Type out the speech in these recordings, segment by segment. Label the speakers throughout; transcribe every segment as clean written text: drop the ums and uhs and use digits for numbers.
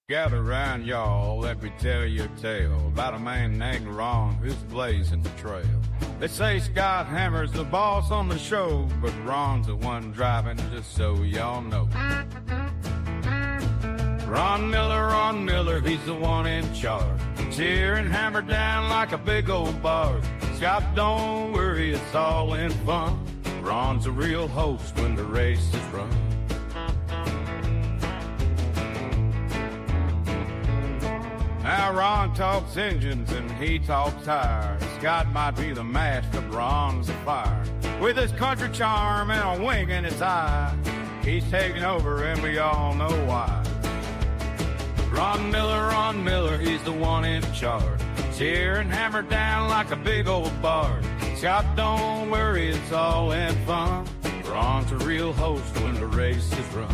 Speaker 1: Gather round, y'all, let me tell you a tale about a man named Ron who's blazing the trail. They say Scott Hammer's the boss on the show, but Ron's the one driving, just so y'all know. Ron Miller, he's the one in charge. Tear and hammer down like a big old barge. Scott, don't worry, it's all in fun. Ron's a real host when the race is run. Now Ron talks engines and he talks tires. Scott might be the master, but Ron's the fire. With his country charm and a wink in his eye, he's taking over and we all know why. Ron Miller, he's the one in charge. Tear and hammer down like a big old barge. Scott, don't worry, it's all in fun. Ron's a real host when the race is run.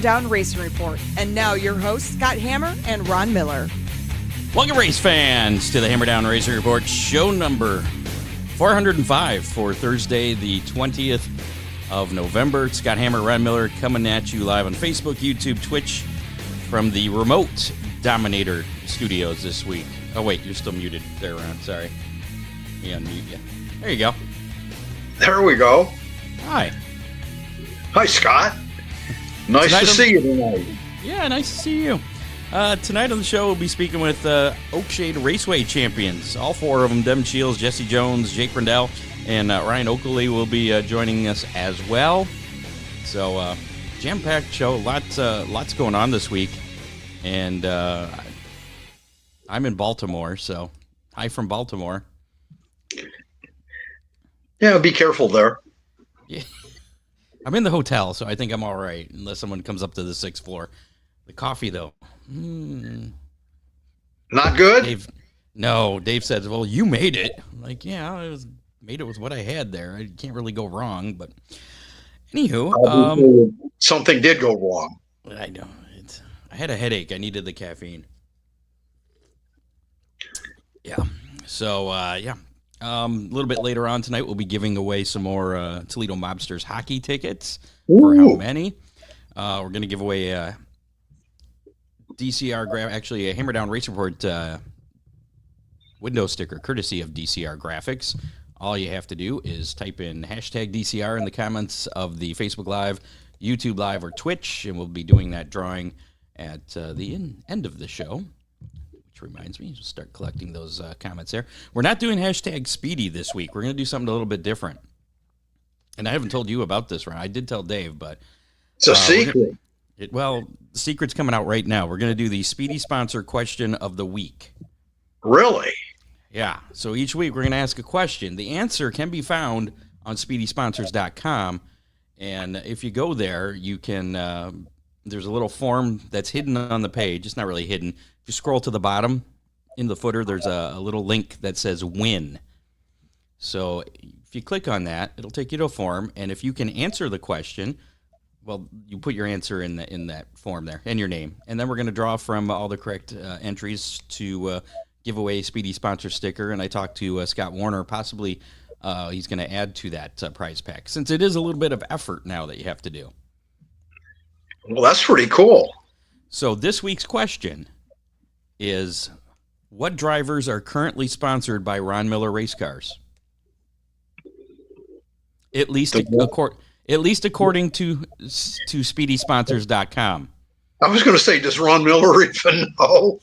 Speaker 2: Down Racing Report. And now your hosts, Scott Hammer and Ron Miller.
Speaker 3: Welcome, race fans, to the Hammer Down Racing Report, show number 405 for Thursday, the 20th of November. Scott Hammer, Ron Miller coming at you live on Facebook, YouTube, Twitch from the remote Dominator studios this week. Oh, wait, you're still muted there, Ron. Sorry. Me unmute you. There you go.
Speaker 4: There we go.
Speaker 3: Hi.
Speaker 4: Hi, Scott. Nice to see you tonight.
Speaker 3: Yeah, nice to see you. Tonight on the show, we'll be speaking with Oakshade Raceway champions. All four of them, Devin Shiels, Jesse Jones, Jake Rendel, and Ryan Okuley will be joining us as well. So, jam-packed show. Lots going on this week. And I'm in Baltimore, so hi from Baltimore.
Speaker 4: Yeah, be careful there.
Speaker 3: Yeah. I'm in the hotel, so I think I'm all right, unless someone comes up to the 6th floor. The coffee, though.
Speaker 4: Not good?
Speaker 3: Dave said, well, you made it. I'm like, yeah, I made it with what I had there. I can't really go wrong, but anywho.
Speaker 4: Something did go wrong.
Speaker 3: I know. I had a headache. I needed the caffeine. Yeah. So, a little bit later on tonight, we'll be giving away some more Toledo Mobsters hockey tickets.
Speaker 4: Ooh.
Speaker 3: For how many? We're going to give away a Hammer Down Race Report window sticker, courtesy of DCR Graphics. All you have to do is type in hashtag DCR in the comments of the Facebook Live, YouTube Live, or Twitch, and we'll be doing that drawing at the end of the show. Reminds me, just start collecting those comments there. We're not doing hashtag Speedy this week. We're going to do something a little bit different. And I haven't told you about this, Ron. I did tell Dave, but
Speaker 4: it's a secret.
Speaker 3: The secret's coming out right now. We're going to do the Speedy Sponsor Question of the Week.
Speaker 4: Really?
Speaker 3: Yeah. So each week we're going to ask a question. The answer can be found on SpeedySponsors.com. And if you go there, you can, there's a little form that's hidden on the page. It's not really hidden. If you scroll to the bottom in the footer, there's a little link that says win. So if you click on that, it'll take you to a form. And if you can answer the question, well, you put your answer in that form there and your name. And then we're going to draw from all the correct entries to give away a Speedy Sponsor sticker. And I talked to Scott Warner. Possibly he's going to add to that prize pack, since it is a little bit of effort now that you have to do.
Speaker 4: Well, that's pretty cool.
Speaker 3: So this week's question is, what drivers are currently sponsored by Ron Miller Race Cars? At least according to SpeedySponsors.com.
Speaker 4: I was going to say, does Ron Miller even know?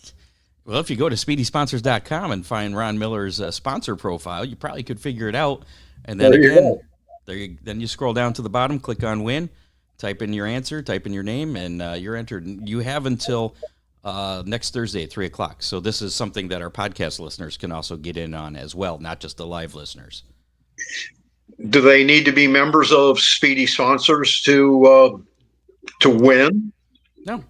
Speaker 3: Well, if you go to SpeedySponsors.com and find Ron Miller's sponsor profile, you probably could figure it out. And then then you scroll down to the bottom, click on win, type in your answer, type in your name, and you're entered. You have until next Thursday at 3 o'clock. So this is something that our podcast listeners can also get in on as well, not just the live listeners.
Speaker 4: Do they need to be members of Speedy Sponsors to win?
Speaker 3: No,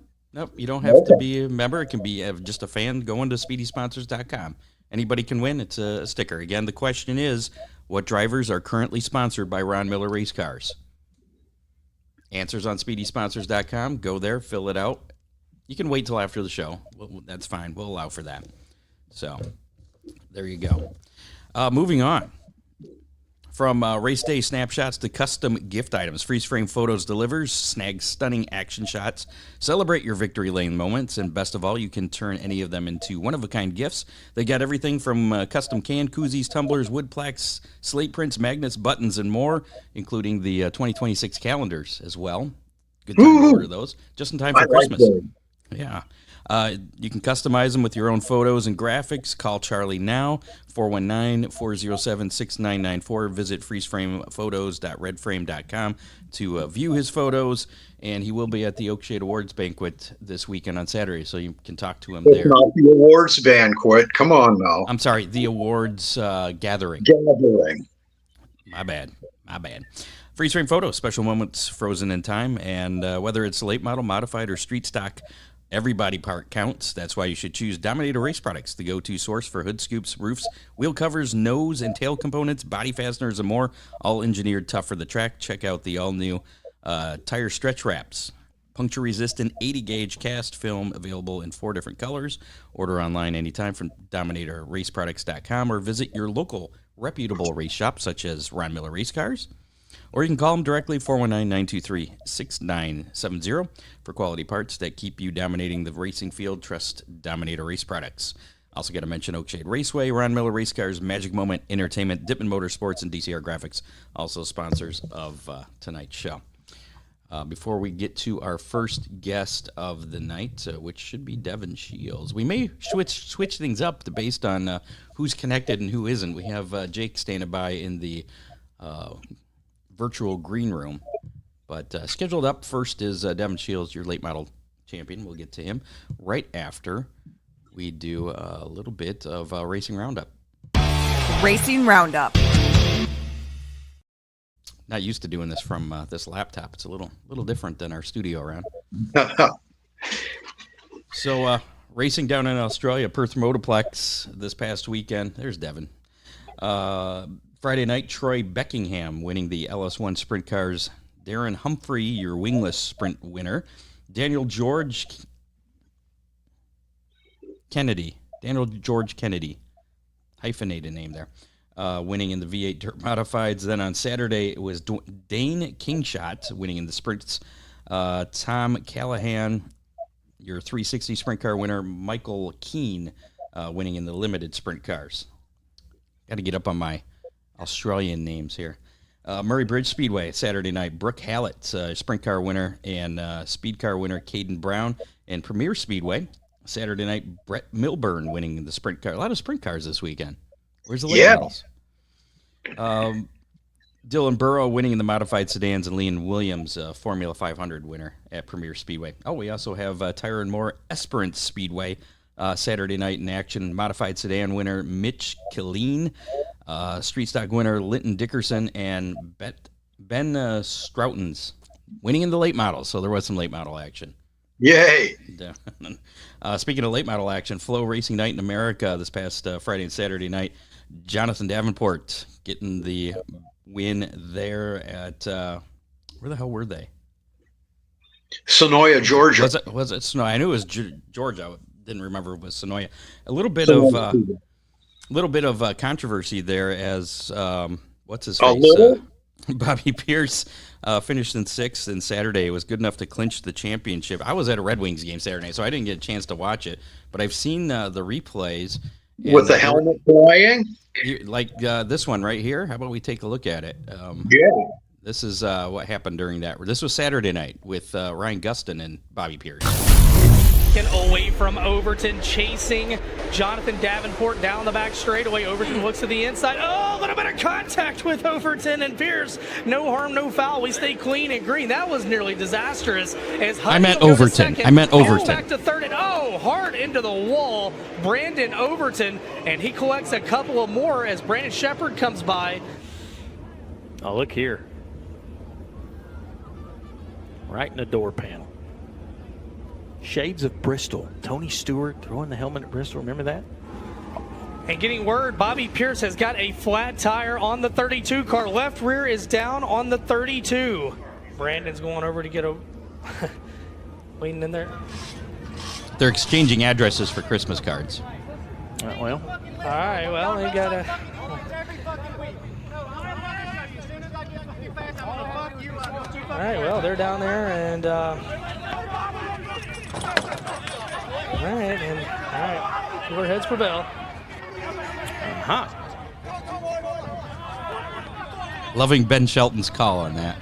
Speaker 3: you don't have to be a member. It can be just a fan going to speedysponsors.com. Anybody can win. It's a sticker. Again, the question is, what drivers are currently sponsored by Ron Miller Race Cars? Answers on speedysponsors.com. Go there, fill it out. You can wait till after the show. That's fine. We'll allow for that. So, there you go. Moving on. From race day snapshots to custom gift items, Freeze Frame Photos delivers. Snag stunning action shots. Celebrate your victory lane moments. And best of all, you can turn any of them into one-of-a-kind gifts. They got everything from custom can, koozies, tumblers, wood plaques, slate prints, magnets, buttons, and more, including the 2026 calendars as well. Good time to order those. Just in time for Christmas. Yeah. You can customize them with your own photos and graphics. Call Charlie now, 419-407-6994. Visit freezeframephotos.redframe.com to view his photos. And he will be at the Oakshade Awards banquet this weekend on Saturday, so you can talk to him there.
Speaker 4: It's not the awards banquet. Come on now.
Speaker 3: I'm sorry, the awards gathering. My bad. Freeze Frame Photos, special moments frozen in time. And whether it's late model, modified, or street stock, every body part counts. That's why you should choose Dominator Race Products, the go-to source for hood scoops, roofs, wheel covers, nose and tail components, body fasteners, and more, all engineered tough for the track. Check out the all-new tire stretch wraps. Puncture-resistant 80-gauge cast film available in 4 different colors. Order online anytime from DominatorRaceProducts.com or visit your local reputable race shop such as Ron Miller Race Cars. Or you can call them directly, 419-923-6970. For quality parts that keep you dominating the racing field, trust Dominator Race Products. Also got to mention Oakshade Raceway, Ron Miller Race Cars, Magic Moment Entertainment, Dippin' Motorsports, and DCR Graphics, also sponsors of tonight's show. Before we get to our first guest of the night, which should be Devin Shiels, we may switch things up based on who's connected and who isn't. We have Jake standing by in the virtual green room, but scheduled up first is Devin Shiels, your late model champion. We'll get to him right after we do a little bit of Racing Roundup.
Speaker 2: Racing Roundup.
Speaker 3: Not used to doing this from this laptop. It's a little different than our studio around. So racing down in Australia, Perth Motorplex this past weekend. There's Devin. Friday night, Troy Beckingham winning the LS1 Sprint Cars. Darren Humphrey, your wingless sprint winner. Daniel George Kennedy, hyphenated name there, winning in the V8 Dirt Modifieds. Then on Saturday, it was Dane Kingshot winning in the sprints. Tom Callahan, your 360 Sprint Car winner. Michael Keane winning in the limited Sprint Cars. Got to get up on my Australian names here. Murray Bridge Speedway, Saturday night. Brooke Hallett, Sprint Car winner, and Speed Car winner Caden Brown. And Premier Speedway, Saturday night. Brett Milburn winning the Sprint Car. A lot of Sprint Cars this weekend. Where's the late models? Dylan Burrow winning in the modified sedans, and Leon Williams, Formula 500 winner at Premier Speedway. Oh, we also have Tyron Moore Esperance Speedway, Saturday night in action. Modified sedan winner Mitch Killeen. Street stock winner Linton Dickerson, and Ben Stroutons winning in the late models. So there was some late model action.
Speaker 4: Yay!
Speaker 3: Speaking of late model action, Flow Racing Night in America this past Friday and Saturday night. Jonathan Davenport getting the win there at where the hell were they?
Speaker 4: Sonoya, Georgia.
Speaker 3: Was it Sonoya? I knew it was Georgia. I didn't remember it was Sonoya. A little bit of controversy there as what's his face? Bobby Pierce finished in 6th, and Saturday was good enough to clinch the championship. I was at a Red Wings game Saturday, so I didn't get a chance to watch it, but I've seen the replays.
Speaker 4: With the helmet flying?
Speaker 3: Like this one right here. How about we take a look at it?
Speaker 4: Yeah.
Speaker 3: This is what happened during that. This was Saturday night with Ryan Gustin and Bobby Pierce.
Speaker 5: taken away from Overton, chasing Jonathan Davenport down the back straightaway. Overton looks to the inside. Oh, a little bit of contact with Overton and Pierce. No harm, no foul. We stay clean and green. That was nearly disastrous. As
Speaker 3: I meant Overton. I meant Overton.
Speaker 5: Back to third and hard into the wall. Brandon Overton, and he collects a couple of more as Brandon Shepard comes by.
Speaker 6: Oh, look here. Right in the door panel. Shades of Bristol. Tony Stewart throwing the helmet at Bristol. Remember that?
Speaker 5: And getting word, Bobby Pierce has got a flat tire on the 32 car. Left rear is down on the 32. Brandon's going over to get a waiting in there.
Speaker 3: They're exchanging addresses for Christmas cards.
Speaker 6: Well.
Speaker 5: All right, well, they got a... All right, well, they're down there, and all right, cooler heads prevail.
Speaker 3: Loving Ben Shelton's call on that.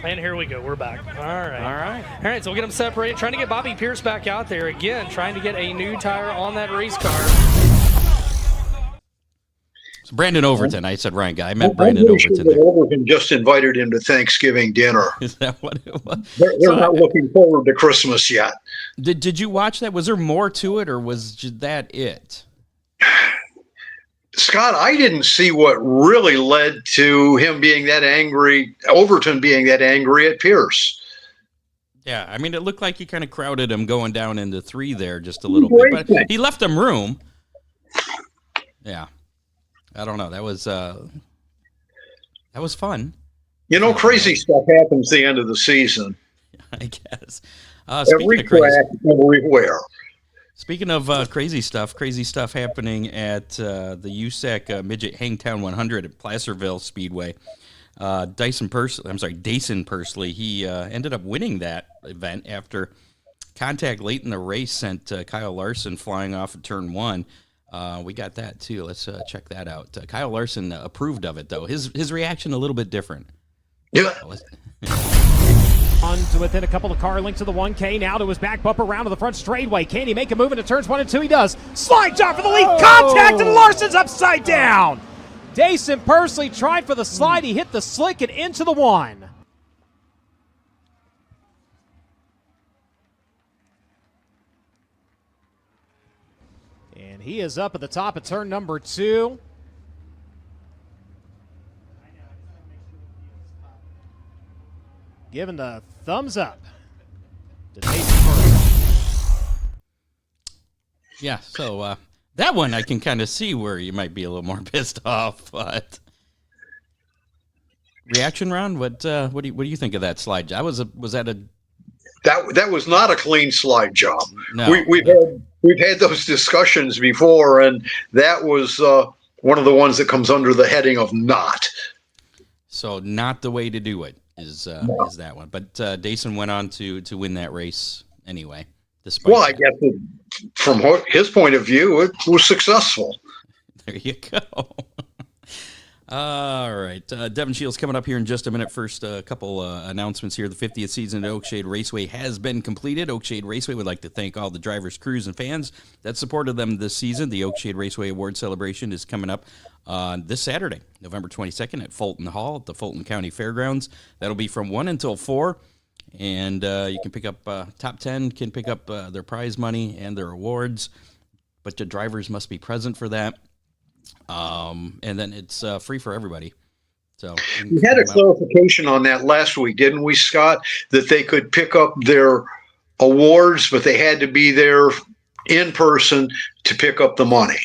Speaker 5: And here we go, we're back. All right, so we'll get them separated. Trying to get Bobby Pierce back out there again, trying to get a new tire on that race car.
Speaker 3: So Brandon Overton, I said Ryan Guy. I meant Brandon Overton.
Speaker 4: Sure Overton just invited him to Thanksgiving dinner.
Speaker 3: Is that what it was?
Speaker 4: They're not looking forward to Christmas yet.
Speaker 3: Did you watch that? Was there more to it, or was that it?
Speaker 4: Scott, I didn't see what really led to him being that angry, Overton being that angry at Pierce.
Speaker 3: Yeah, I mean, it looked like he kind of crowded him going down into 3 there just a little bit. But he left him room. Yeah. I don't know. That was fun.
Speaker 4: You know, crazy stuff happens at the end of the season.
Speaker 3: I guess.
Speaker 4: Every track, everywhere.
Speaker 3: Speaking of crazy stuff happening at the USAC Midget Hangtown 100 at Placerville Speedway. Dason Pursley, he ended up winning that event after contact late in the race sent Kyle Larson flying off of turn 1. We got that too. Let's check that out. Kyle Larson approved of it, though. His reaction a little bit different.
Speaker 4: Yeah.
Speaker 7: On to within a couple of car lengths of the 1K. Now to his back bumper round to the front straightaway. Can he make a move into turns 1 and 2? He does. Slide job for the lead. Contact, and Larson's upside down. Dason Pursley tried for the slide. He hit the slick and into the 1. And he is up at the top of turn number 2. Giving the thumbs up to Dason Pursley.
Speaker 3: Yeah, so that one I can kind of see where you might be a little more pissed off, but reaction round. What do you think of that slide? That was
Speaker 4: not a clean slide job.
Speaker 3: No,
Speaker 4: we've had those discussions before, and that was one of the ones that comes under the heading of not.
Speaker 3: So not the way to do it is that one. But Dason went on to win that race anyway.
Speaker 4: Well, I guess from his point of view, it was successful.
Speaker 3: There you go. All right. Devin Shiels coming up here in just a minute. First, a couple announcements here. The 50th season at Oakshade Raceway has been completed. Oakshade Raceway would like to thank all the drivers, crews, and fans that supported them this season. The Oakshade Raceway Award celebration is coming up this Saturday, November 22nd at Fulton Hall at the Fulton County Fairgrounds. That'll be from 1 until 4. And you can pick up, top 10 can pick up their prize money and their awards. But the drivers must be present for that. And then it's free for everybody. So
Speaker 4: we had a clarification on that last week, didn't we, Scott? That they could pick up their awards, but they had to be there in person to pick up the money.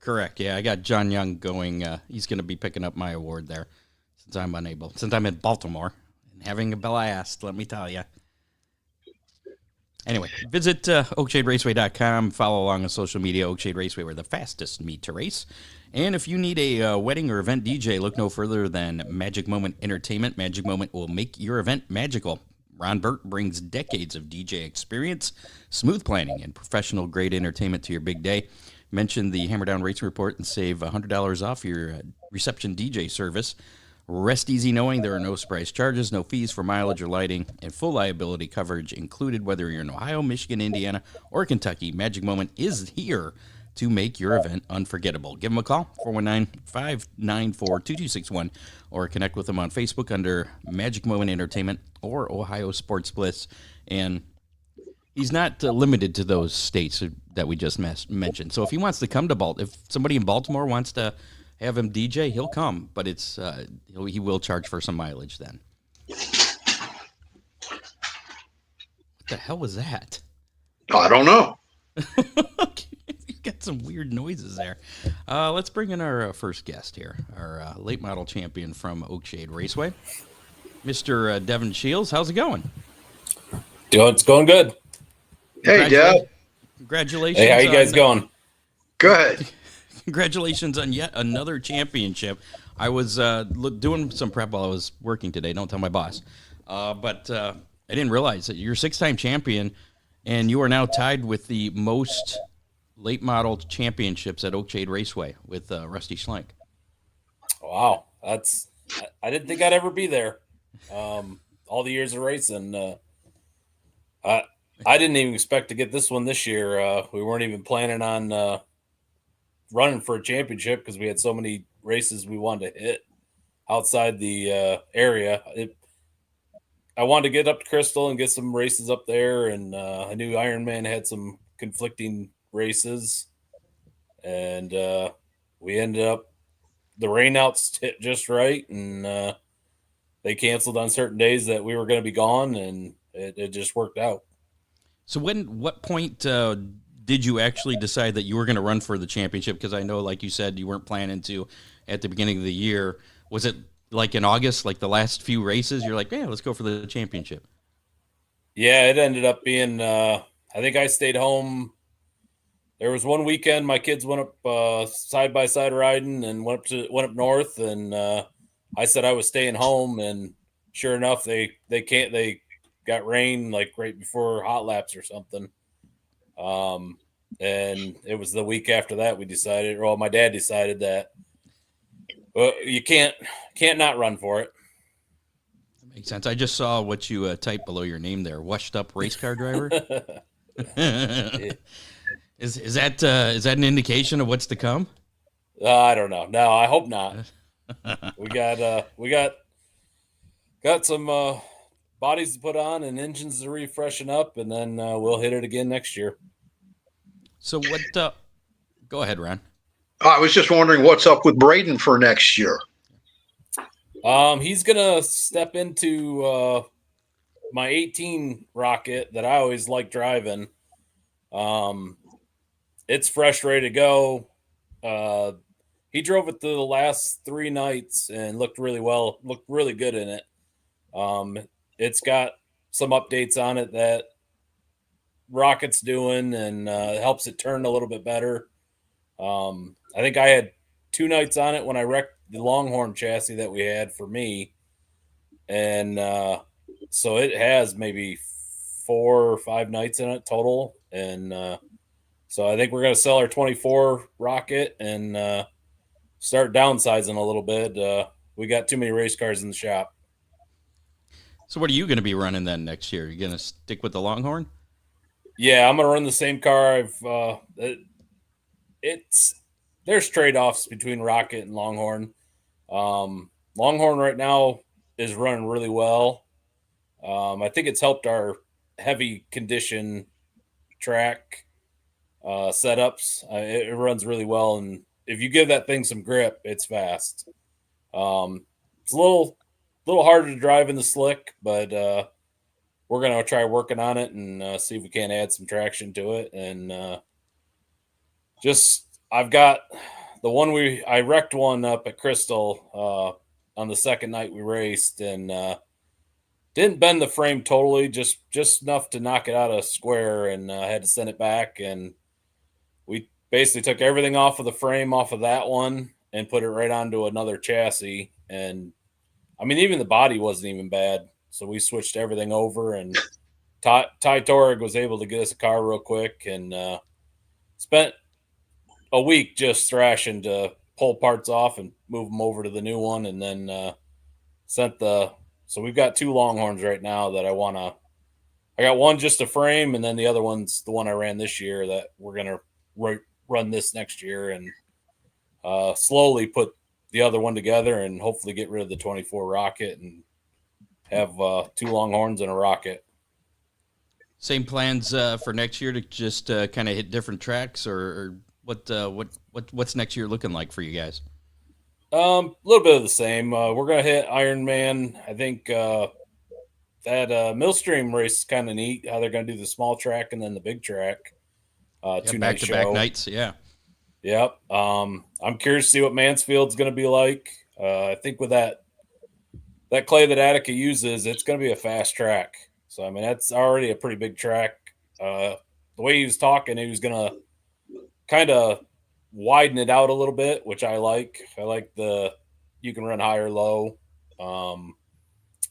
Speaker 3: Correct. Yeah, I got John Young going. He's going to be picking up my award there since I'm in Baltimore and having a blast, let me tell you. Anyway, visit OakshadeRaceway.com. Follow along on social media. Oakshade Raceway, we're the fastest meet to race. And if you need a wedding or event DJ, look no further than Magic Moment Entertainment. Magic Moment will make your event magical. Ron Burt brings decades of DJ experience, smooth planning, and professional-grade entertainment to your big day. Mention the Hammer Down Racing Report and save $100 off your reception DJ service. Rest easy knowing there are no surprise charges, no fees for mileage or lighting, and full liability coverage included whether you're in Ohio, Michigan, Indiana, or Kentucky. Magic Moment is here to make your event unforgettable. Give them a call, 419-594-2261, or connect with them on Facebook under Magic Moment Entertainment or Ohio Sports Bliss. And he's not limited to those states that we just mentioned. So if he wants to come to if somebody in Baltimore wants to have him DJ, he'll come, but he will charge for some mileage then. What the hell was that?
Speaker 4: I don't know.
Speaker 3: You've got some weird noises there. Let's bring in our first guest here, our late model champion from Oakshade Raceway, Mr. Devin Shiels. How's it going?
Speaker 8: It's going good.
Speaker 4: Hey, Dev.
Speaker 3: Congratulations.
Speaker 8: Hey, how you guys going?
Speaker 4: Good.
Speaker 3: Congratulations on yet another championship. I was doing some prep while I was working today. Don't tell my boss. But I didn't realize that you're a 6-time champion, and you are now tied with the most late model championships at Oakshade Raceway with Rusty Schlenk.
Speaker 8: Wow. I didn't think I'd ever be there. All the years of racing. I didn't even expect to get this one this year. We weren't even planning on running for a championship because we had so many races we wanted to hit outside the area. I wanted to get up to Crystal and get some races up there, and I knew Ironman had some conflicting races, and we ended up the rainouts hit just right, and they canceled on certain days that we were going to be gone, and it just worked out.
Speaker 3: So what point did you actually decide that you were going to run for the championship? Because I know, like you said, you weren't planning to at the beginning of the year. Was it like in August, like the last few races, you're like, yeah, let's go for the championship?
Speaker 8: Yeah, it ended up being, I think I stayed home. There was one weekend my kids went up side-by-side riding and went up north, and I said I was staying home, and sure enough, they got rain like right before hot laps or something. And it was the week after that my dad decided that you can't not run for it.
Speaker 3: That makes sense. I just saw what you typed below your name there. Washed up race car driver. Is that an indication of what's to come?
Speaker 8: I don't know. No, I hope not. We got some bodies to put on and engines to refreshen up, and then we'll hit it again next year.
Speaker 3: So what? Go ahead, Ron.
Speaker 4: I was just wondering what's up with Braden for next year.
Speaker 8: He's gonna step into my 18 Rocket that I always like driving. It's fresh, ready to go. He drove it the last 3 nights and looked really good in it. It's got some updates on it that Rocket's doing, and helps it turn a little bit better. I think I had 2 nights on it when I wrecked the Longhorn chassis that we had for me. And so it has maybe 4 or 5 nights in it total. And so I think we're going to sell our 24 Rocket and start downsizing a little bit. We got too many race cars in the shop.
Speaker 3: So what are you going to be running then next year? You going to stick with the Longhorn?
Speaker 8: Yeah, I'm going to run the same car. There's trade-offs between Rocket and Longhorn. Longhorn right now is running really well. I think it's helped our heavy condition track setups. It runs really well, and if you give that thing some grip, it's fast. It's a little harder to drive in the slick, but we're going to try working on it and see if we can add some traction to it. And I've got the one I wrecked one up at Crystal on the second night we raced, and didn't bend the frame totally, just enough to knock it out of square, and I had to send it back. And we basically took everything off of the frame off of that one and put it right onto another chassis. And I mean, even the body wasn't even bad. So we switched everything over, and Ty Torrig was able to get us a car real quick, and spent a week just thrashing to pull parts off and move them over to the new one. And then so we've got 2 Longhorns right now that I got one just a frame, and then the other one's the one I ran this year that we're going to run this next year, and slowly put the other one together and hopefully get rid of the 24 Rocket and have 2 Longhorns and a Rocket.
Speaker 3: Same plans for next year to just kind of hit different tracks, or what's next year looking like for you guys?
Speaker 8: A little bit of the same. We're going to hit Ironman. I think that Millstream race is kind of neat, how they're going to do the small track and then the big track. 2
Speaker 3: back-to-back nights, yeah.
Speaker 8: Yep. I'm curious to see what Mansfield's going to be like. I think with that clay that Attica uses, it's going to be a fast track. So, I mean, that's already a pretty big track. The way he was talking, he was going to kind of widen it out a little bit, which I like. I like you can run high or low.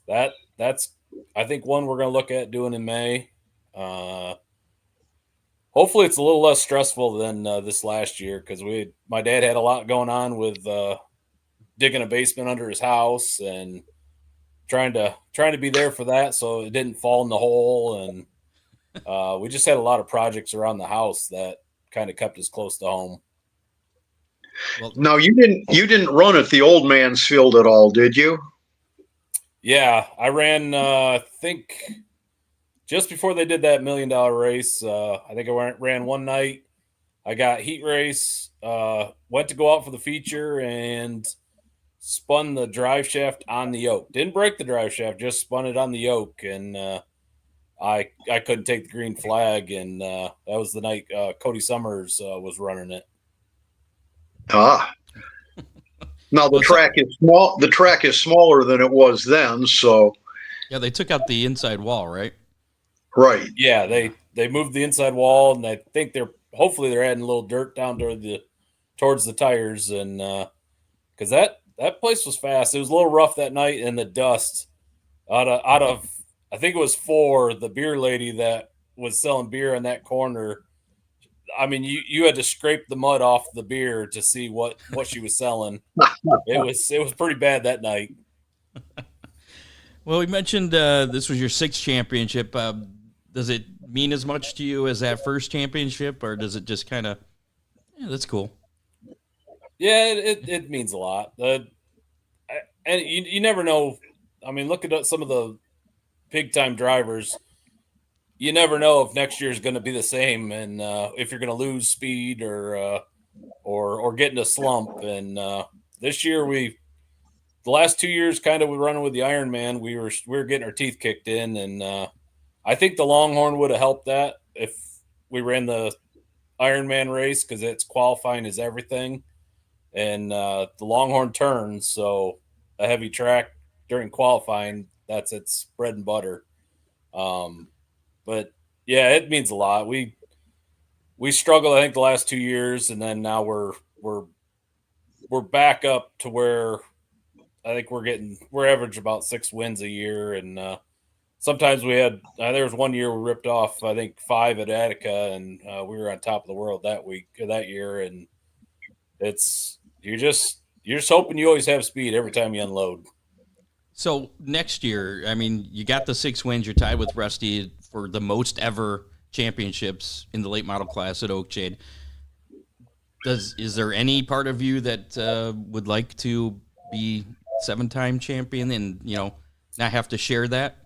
Speaker 8: That's I think one we're going to look at doing in May. Hopefully it's a little less stressful than this last year, because my dad had a lot going on with digging a basement under his house and trying to be there for that so it didn't fall in the hole, and we just had a lot of projects around the house that kind of kept us close to home.
Speaker 4: Well, no, you didn't run at the old man's field at all, did you?
Speaker 8: Yeah, I ran I think just before they did that $1 million race. I think I ran one night. I got heat race, went to go out for the feature, and spun the drive shaft on the yoke. Didn't break the drive shaft, just spun it on the yoke, and I couldn't take the green flag, and that was the night Cody Summers was running it.
Speaker 4: Now the track is small. The track is smaller than it was then, so
Speaker 3: yeah, they took out the inside wall, right?
Speaker 4: Right.
Speaker 8: Yeah, they moved the inside wall, and I think hopefully they're adding a little dirt down towards the tires, and because that place was fast. It was a little rough that night, and the dust out of I think it was 4, the beer lady that was selling beer in that corner. I mean, you had to scrape the mud off the beer to see what she was selling. It was pretty bad that night.
Speaker 3: Well, we mentioned this was your 6th championship. Does it mean as much to you as that first championship, or does it just kind of, that's cool?
Speaker 8: Yeah, it means a lot. And you never know. I mean, look at some of the big time drivers. You never know if next year is going to be the same, and if you're going to lose speed or get in a slump. And this year, the last 2 years, kind of, we running with the Ironman. We were getting our teeth kicked in, and I think the Longhorn would have helped that if we ran the Ironman race, because it's qualifying is everything, and the Longhorn turns, so a heavy track during qualifying, that's its bread and butter. But yeah, it means a lot. We struggled, I think, the last 2 years, and then now we're back up to where I think we're average about 6 wins a year, and sometimes we had there was one year we ripped off, I think, 5 at Attica, and we were on top of the world that year, and you're just hoping you always have speed every time you unload.
Speaker 3: So next year, I mean, you got the 6 wins. You're tied with Rusty for the most ever championships in the late model class at Oakshade. Is there any part of you that would like to be 7-time champion and not have to share that?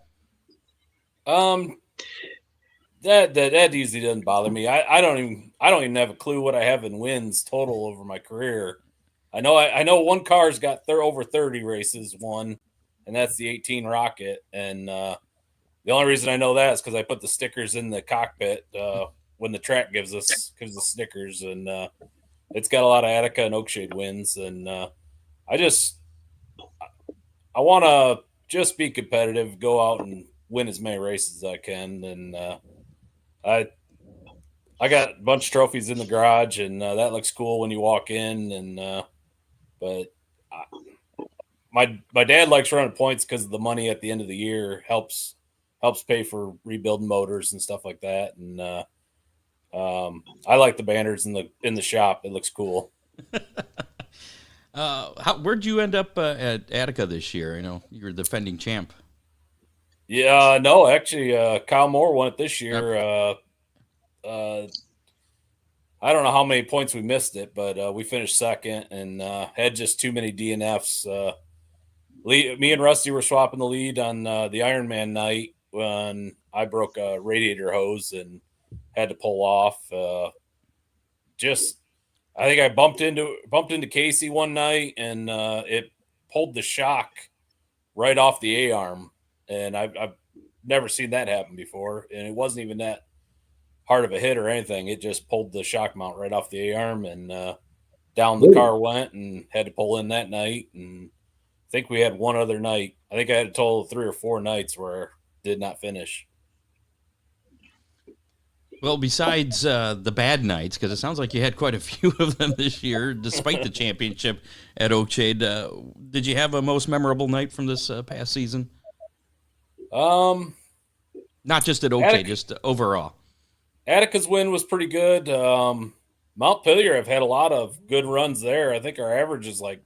Speaker 8: That easily doesn't bother me. I don't even have a clue what I have in wins total over my career. I know one car's got over 30 races won, and that's the 18 Rocket. And the only reason I know that is because I put the stickers in the cockpit when the track gives us stickers, and it's got a lot of Attica and Oakshade wins. And I want to just be competitive, go out and win as many races as I can. And I got a bunch of trophies in the garage, and that looks cool when you walk in. And but my dad likes running points because the money at the end of the year helps pay for rebuilding motors and stuff like that. And I like the banners in the shop. It looks cool.
Speaker 3: Where'd you end up at Attica this year? You're the defending champ.
Speaker 8: Yeah, no, actually, Kyle Moore won it this year. I don't know how many points we missed it, but we finished second and had just too many DNFs. Me and Rusty were swapping the lead on the Ironman night when I broke a radiator hose and had to pull off. I think I bumped into Casey one night and it pulled the shock right off the A-arm, and I've never seen that happen before. And it wasn't even that hard of a hit or anything. It just pulled the shock mount right off the A-arm, and down the car went, and had to pull in that night. And I think we had one other night. I think I had a total of 3 or 4 nights where I did not finish.
Speaker 3: Well, besides the bad nights, because it sounds like you had quite a few of them this year, despite the championship at Oakshade, did you have a most memorable night from this past season? Not just at Oakshade, just overall.
Speaker 8: Attica's win was pretty good. Montpelier have had a lot of good runs there. I think our average is like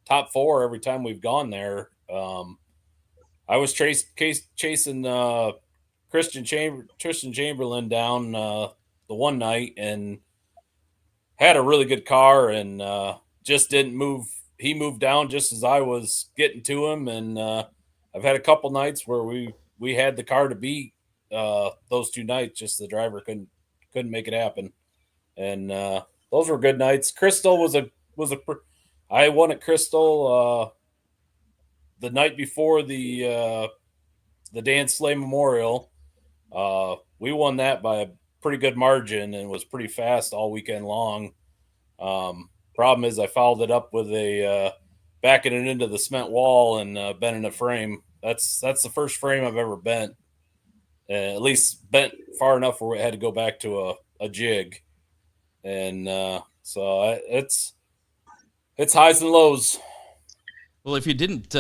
Speaker 8: top 4 every time we've gone there. I was chasing Christian Chamberlain down the one night and had a really good car, and just didn't move. He moved down just as I was getting to him, and I've had a couple nights where we had the car to beat those 2 nights. Just the driver couldn't make it happen, and those were good nights. Crystal I won at Crystal the night before the Dan Slay Memorial. We won that by a pretty good margin and was pretty fast all weekend long. Problem is I fouled it up with backing it into the cement wall and bending a frame. That's the first frame I've ever bent. At least bent far enough where it had to go back to a jig. And so it's highs and lows.
Speaker 3: Well, if you didn't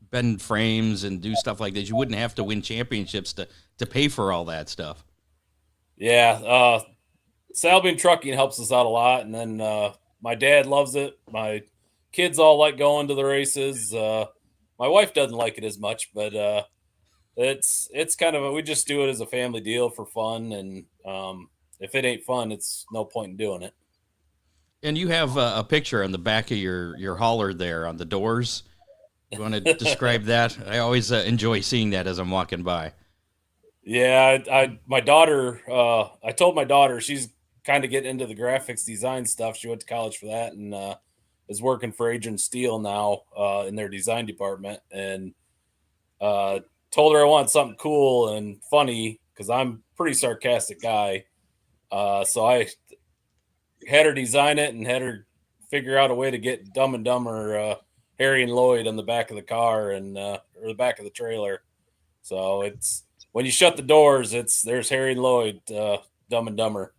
Speaker 3: bend frames and do stuff like this, you wouldn't have to win championships to pay for all that stuff.
Speaker 8: Yeah, Salbeam Trucking helps us out a lot, and then my dad loves it. My kids all like going to the races. My wife doesn't like it as much, but it's kind of we just do it as a family deal for fun, and if it ain't fun, it's no point in doing it.
Speaker 3: And you have a picture on the back of your hauler there on the doors. You want to describe that? I always enjoy seeing that as I'm walking by.
Speaker 8: Yeah, my daughter, I told my daughter she's kind of getting into the graphics design stuff. She went to college for that and is working for Adrian Steele now in their design department. And told her I want something cool and funny because I'm a pretty sarcastic guy. So I had her design it and had her figure out a way to get Dumb and Dumber Harry and Lloyd on the back of the car and or the back of the trailer. So it's when you shut the doors, there's Harry and Lloyd, Dumb and Dumber.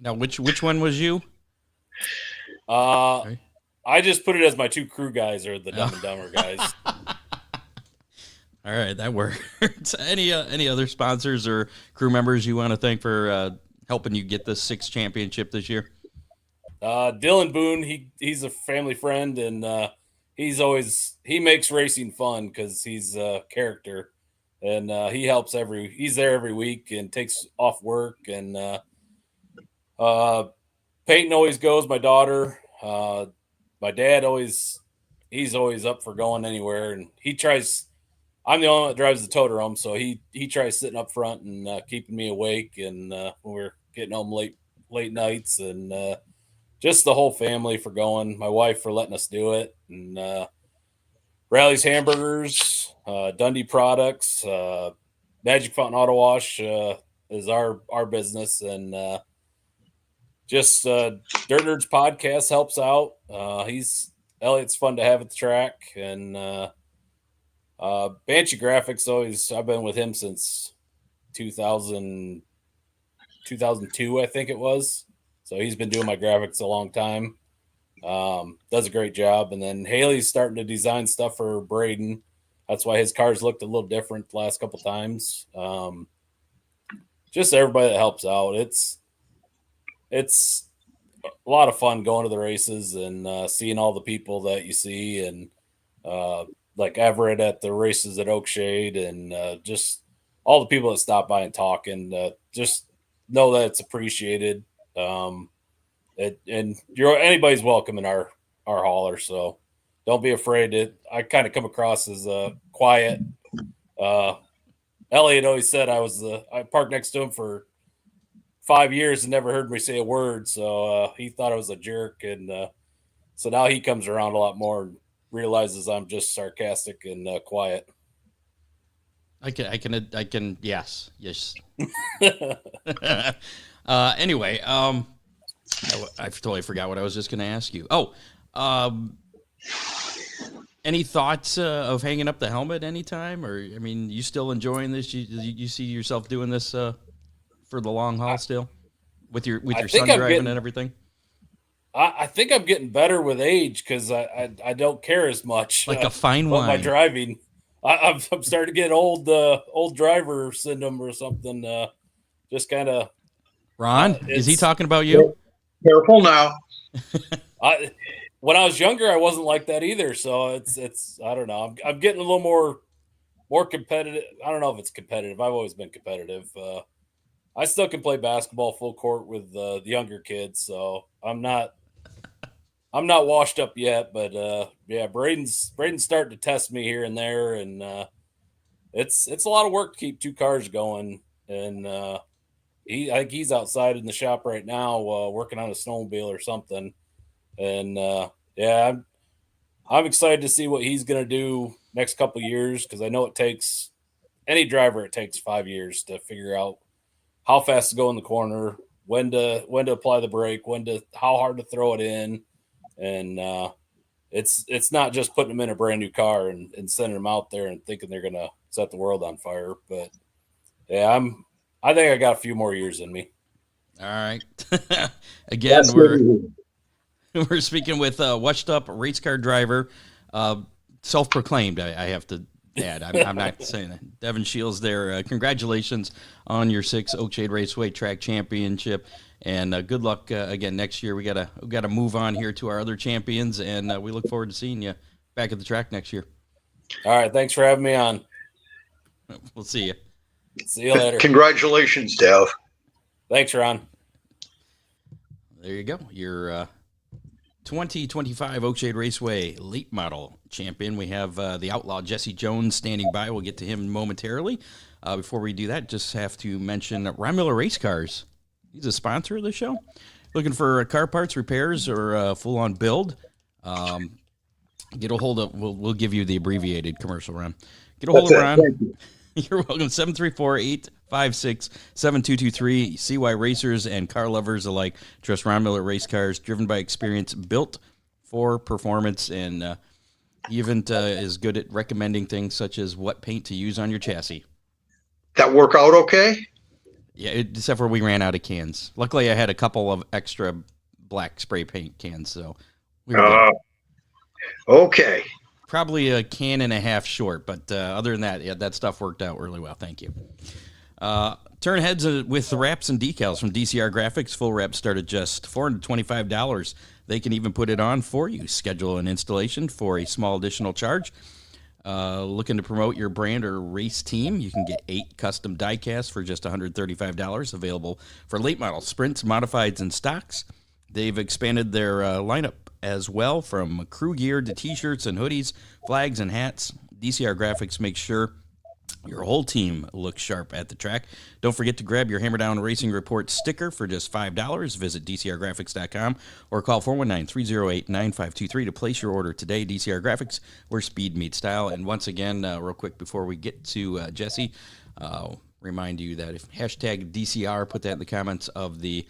Speaker 3: Now, which one was you?
Speaker 8: I just put it as my 2 crew guys are the Dumb and Dumber guys.
Speaker 3: All right, that works. Any other sponsors or crew members you want to thank for helping you get the 6th championship this year?
Speaker 8: Dylan Boone, he's a family friend, and he makes racing fun because he's a character, and he helps he's there every week and takes off work, and Peyton always goes, my daughter, my dad he's always up for going anywhere, and I'm the only one that drives the toter home, so he tries sitting up front and keeping me awake, and when we're getting home late nights, and just the whole family for going, my wife for letting us do it, and Rally's Hamburgers, Dundee Products, Magic Fountain Auto Wash is our business, and just Dirt Nerds Podcast helps out. Elliot's fun to have at the track, and Banshee Graphics I've been with him since 2002, I think it was. So he's been doing my graphics a long time. Does a great job. And then Haley's starting to design stuff for Braden. That's why his cars looked a little different the last couple times. Just everybody that helps out. It's lot of fun going to the races and seeing all the people that you see, and like Everett at the races at Oakshade, and just all the people that stop by and talk, and just know that it's appreciated. And anybody's welcome in our hauler, so don't be afraid. I kind of come across as quiet. Elliot always said I parked next to him for 5 years and never heard me say a word, so he thought I was a jerk, and so now he comes around a lot more and realizes I'm just sarcastic and quiet.
Speaker 3: I can, yes. Anyway, I totally forgot what I was just going to ask you. Any thoughts of hanging up the helmet anytime? Or, I mean, you still enjoying this? You see yourself doing this for the long haul still? With your son driving and everything?
Speaker 8: I think I'm getting better with age, because I don't care as much.
Speaker 3: Like a fine wine.
Speaker 8: My driving. I'm starting to get old driver syndrome or something. Just kind of.
Speaker 3: Ron, is he talking about you?
Speaker 4: Careful now.
Speaker 8: When I was younger, I wasn't like that either. So it's I don't know. I'm getting a little more competitive. I don't know if it's competitive. I've always been competitive. I still can play basketball full court with the younger kids, so I'm not washed up yet. But yeah, Braden's starting to test me here and there, and it's a lot of work to keep two cars going. And I think he's outside in the shop right now working on a snowmobile or something. And yeah, I'm excited to see what he's going to do next couple of years, because I know it takes 5 years to figure out how fast to go in the corner, when to apply the brake, how hard to throw it in. And it's not just putting them in a brand new car and sending them out there and thinking they're going to set the world on fire. But yeah, I think I got a few more years in me.
Speaker 3: All right. Again, we're speaking with washed up race car driver, self-proclaimed, I have to add. I'm not saying that. Devin Shiels there. Congratulations on your 6th Oakshade Raceway track championship, and good luck again next year. We gotta move on here to our other champions, and we look forward to seeing you back at the track next year.
Speaker 8: All right. Thanks for having me on.
Speaker 3: We'll see you.
Speaker 8: See you later.
Speaker 4: Congratulations, Dev.
Speaker 8: Thanks, Ron.
Speaker 3: There you go. Your 2025 Oakshade Raceway late model champion. We have the outlaw Jesse Jones standing by. We'll get to him momentarily. Before we do that, just have to mention Ron Miller Race Cars. He's a sponsor of the show. Looking for car parts, repairs, or full-on build? Get a hold of. We'll give you the abbreviated commercial, Ron. Get a hold of Ron.
Speaker 4: Thank you.
Speaker 3: You're welcome. 734-856-7223. CY racers and car lovers alike trust Ron Miller Race Cars, driven by experience, built for performance, and even is good at recommending things such as what paint to use on your chassis.
Speaker 4: That work out okay?
Speaker 3: Yeah, except for we ran out of cans. Luckily, I had a couple of extra black spray paint cans, so we were good.
Speaker 4: Okay.
Speaker 3: Probably a can and a half short, but other than that, yeah, that stuff worked out really well. Thank you. Turn heads with wraps and decals from DCR Graphics. Full wraps start at just $425. They can even put it on for you. Schedule an installation for a small additional charge. Looking to promote your brand or race team, you can get 8 custom die-casts for just $135. Available for late model sprints, modifieds, and stocks. They've expanded their lineup as well, from crew gear to t-shirts and hoodies, flags and hats. DCR Graphics makes sure your whole team looks sharp at the track. Don't forget to grab your Hammer Down Racing Report sticker for just $5. Visit DCRgraphics.com or call 419-308-9523 to place your order today. DCR Graphics, where speed meets style. And once again, real quick before we get to Jesse, remind you that if hashtag DCR, put that in the comments of the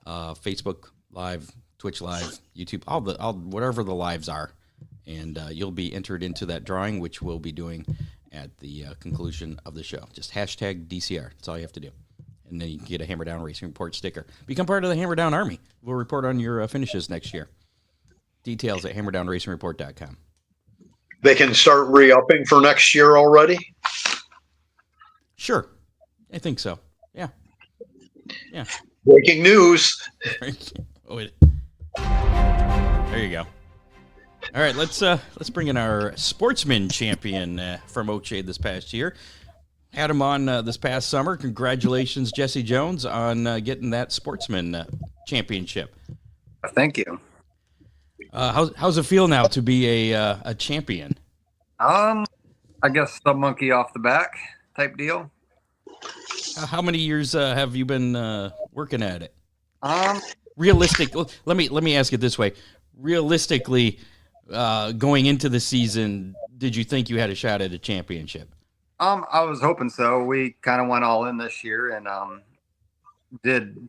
Speaker 3: Facebook Live, Twitch Live, YouTube, all whatever the lives are, and you'll be entered into that drawing, which we'll be doing at the conclusion of the show. Just hashtag DCR. That's all you have to do. And then you can get a Hammer Down Racing Report sticker. Become part of the Hammer Down Army. We'll report on your finishes next year. Details at hammerdownracingreport.com.
Speaker 4: They can start re-upping for next year already?
Speaker 3: Sure. I think so. Yeah.
Speaker 4: Breaking news.
Speaker 3: There you go. All right, let's bring in our sportsman champion from Oakshade this past year. Had him on this past summer. Congratulations, Jesse Jones, on getting that sportsman championship.
Speaker 9: Thank you.
Speaker 3: How's it feel now to be a champion?
Speaker 9: I guess the monkey off the back type deal.
Speaker 3: How many years have you been working at it?
Speaker 9: Realistic.
Speaker 3: Let me ask it this way. Realistically, going into the season, did you think you had a shot at a championship?
Speaker 9: I was hoping so. We kind of went all in this year and did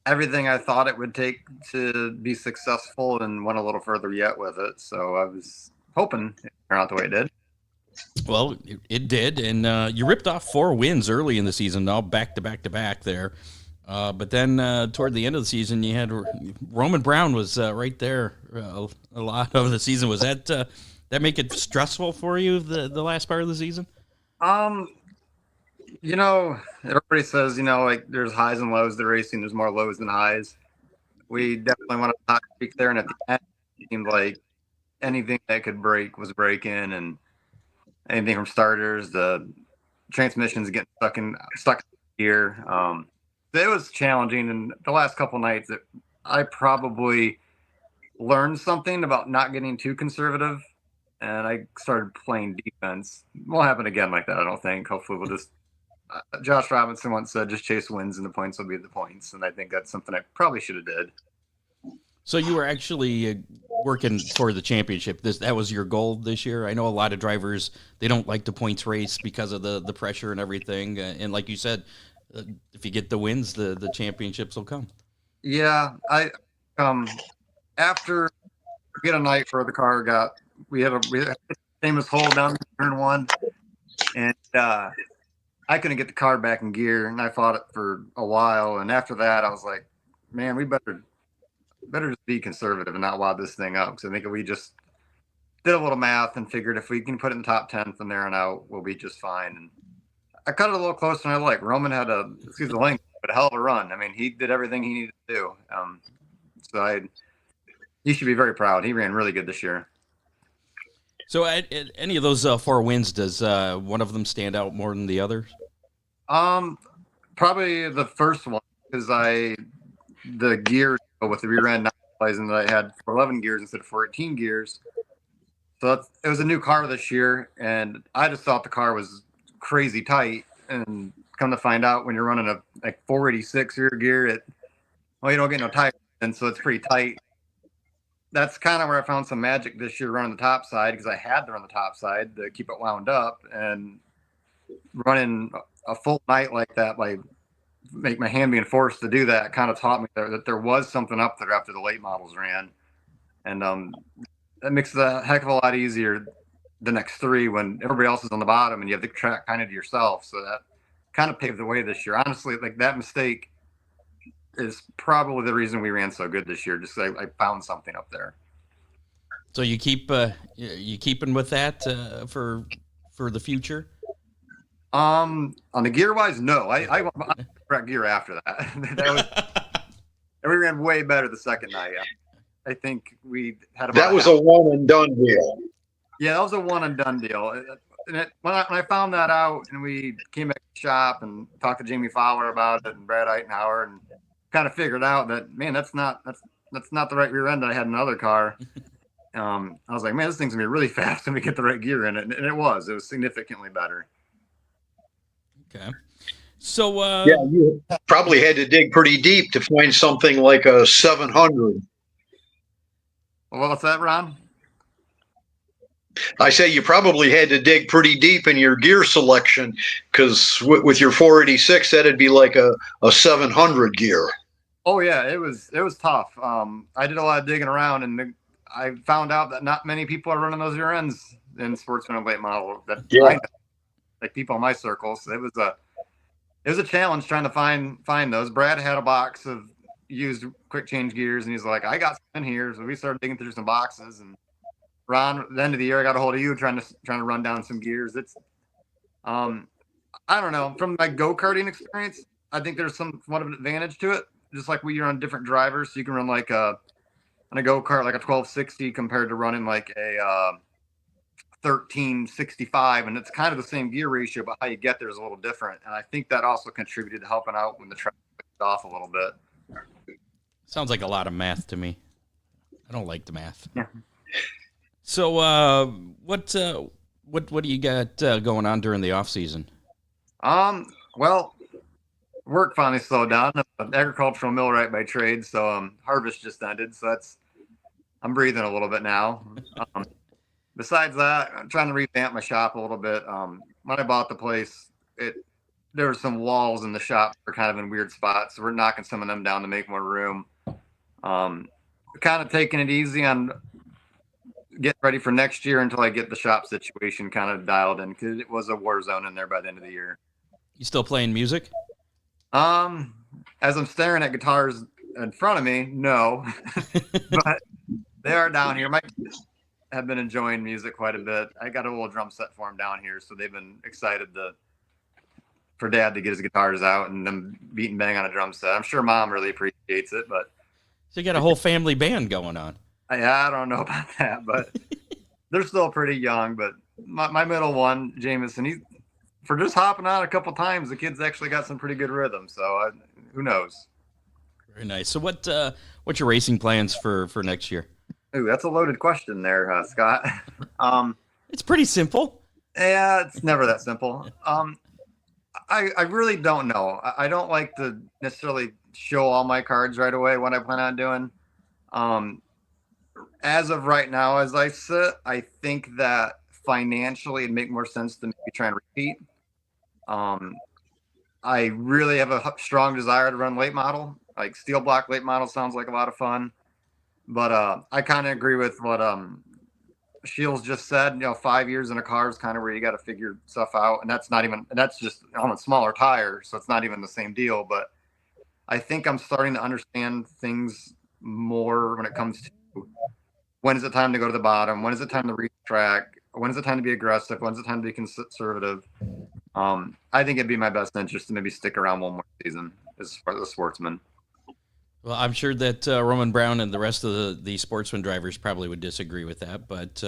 Speaker 9: everything I thought it would take to be successful and went a little further yet with it. So I was hoping it turned out the way it did.
Speaker 3: Well, it did, and you ripped off 4 wins early in the season, all back to back there. But then toward the end of the season, you had Roman Brown was right there a lot of the season. Was that make it stressful for you the last part of the season?
Speaker 9: Everybody says, like there's highs and lows to racing. There's more lows than highs. We definitely want to hot streak there, and at the end, it seemed like anything that could break was breaking, and anything from starters, the transmissions getting stuck here. It was challenging, and the last couple nights, I probably learned something about not getting too conservative, and I started playing defense. Won't happen again like that, I don't think. Hopefully, we'll just. Josh Robinson once said, "Just chase wins, and the points will be the points," and I think that's something I probably should have did.
Speaker 3: So you were actually working for the championship. That was your goal this year. I know a lot of drivers, they don't like the points race because of the pressure and everything. And like you said, if you get the wins, the championships will come.
Speaker 9: Yeah, I after we had a night where the car we had a famous hole down turn 1, and I couldn't get the car back in gear, and I fought it for a while. And after that, I was like, man, we better just be conservative and not wad this thing up. Because I think if we just did a little math and figured if we can put it in the top 10 from there on out, we'll be just fine. And I cut it a little closer than I like. Roman had a hell of a run. I mean, he did everything he needed to do. He should be very proud. He ran really good this year.
Speaker 3: So at any of those 4 wins, does one of them stand out more than the others?
Speaker 9: Probably the first one, because the gear with the rear end and that I had 11 gears instead of 14 gears. So it was a new car this year, and I just thought the car was crazy tight. And come to find out, when you're running a 486 rear gear, you don't get no tire, and so it's pretty tight. That's kind of where I found some magic this year running the top side, because I had to run the top side to keep it wound up, and running a full night like that, make my hand being forced to do that, kind of taught me that there was something up there after the late models ran. And that makes it a heck of a lot easier the next 3 when everybody else is on the bottom and you have the track kind of to yourself. So that kind of paved the way this year. Honestly, that mistake is probably the reason we ran so good this year. Just I found something up there.
Speaker 3: So you keeping with that for the future?
Speaker 9: On the gear wise, no. I went correct gear after that. We ran way better the second night. I think we had
Speaker 4: that was a one and done deal.
Speaker 9: Yeah, that was a one and done deal. And when I found that out, and we came back to the shop and talked to Jamie Fowler about it and Brad Eichenhauer, and kind of figured out that, man, that's not the right rear end that I had in another car. I was like, man, this thing's gonna be really fast when we get the right gear in it, and it was significantly better.
Speaker 3: Okay. So
Speaker 4: yeah, you probably had to dig pretty deep to find something like a 700.
Speaker 9: Well, what's that, Ron?
Speaker 4: I say you probably had to dig pretty deep in your gear selection, because with your 486, that'd be like a 700 gear.
Speaker 9: Oh yeah, it was tough. I did a lot of digging around, and I found out that not many people are running those rear ends in sportsman and late model. Like people in my circles. It was a challenge trying to find those. Brad had a box of used quick change gears, and he's like, I got some in here. So we started digging through some boxes, and Ron, at the end of the year, I got a hold of you trying to run down some gears. It's I don't know, from my go-karting experience, I think there's somewhat of an advantage to it. Just like you're on different drivers, so you can run like a on a go-kart like a 1260 compared to running like a 1365, and it's kind of the same gear ratio, but how you get there is a little different. And I think that also contributed to helping out when the track picked off a little bit.
Speaker 3: Sounds like a lot of math to me. I don't like the math.
Speaker 9: Yeah.
Speaker 3: So, what do you got going on during the off season?
Speaker 9: Well, work finally slowed down. I'm an agricultural millwright by trade, so harvest just ended, so I'm breathing a little bit now. Besides that, I'm trying to revamp my shop a little bit. When I bought the place, there were some walls in the shop that were kind of in weird spots, so we're knocking some of them down to make more room. Kind of taking it easy on getting ready for next year until I get the shop situation kind of dialed in, because it was a war zone in there by the end of the year.
Speaker 3: You still playing music?
Speaker 9: As I'm staring at guitars in front of me, no, but they are down here. My kids have been enjoying music quite a bit. I got a little drum set for them down here, so they've been excited for Dad to get his guitars out and them beat and bang on a drum set. I'm sure Mom really appreciates it, but
Speaker 3: so you got a whole family band going on.
Speaker 9: I don't know about that, but they're still pretty young. But my middle one, Jameson, for just hopping on a couple times, the kid's actually got some pretty good rhythm. So who knows?
Speaker 3: Very nice. So what's your racing plans for next year?
Speaker 9: Ooh, that's a loaded question there, Scott.
Speaker 3: It's pretty simple.
Speaker 9: Yeah, it's never that simple. I really don't know. I don't like to necessarily show all my cards right away, what I plan on doing. As of right now, as I sit, I think that financially it'd make more sense to maybe try and repeat. I really have a strong desire to run late model. Like steel block late model sounds like a lot of fun. But I kind of agree with what Shiels just said. 5 years in a car is kind of where you got to figure stuff out. And that's just on a smaller tire, so it's not even the same deal. But I think I'm starting to understand things more when it comes to when is it time to go to the bottom? When is it time to reach track? When is it time to be aggressive? When is it time to be conservative? I think it'd be my best interest to maybe stick around one more season as far as a sportsman.
Speaker 3: Well, I'm sure that Roman Brown and the rest of the sportsman drivers probably would disagree with that, but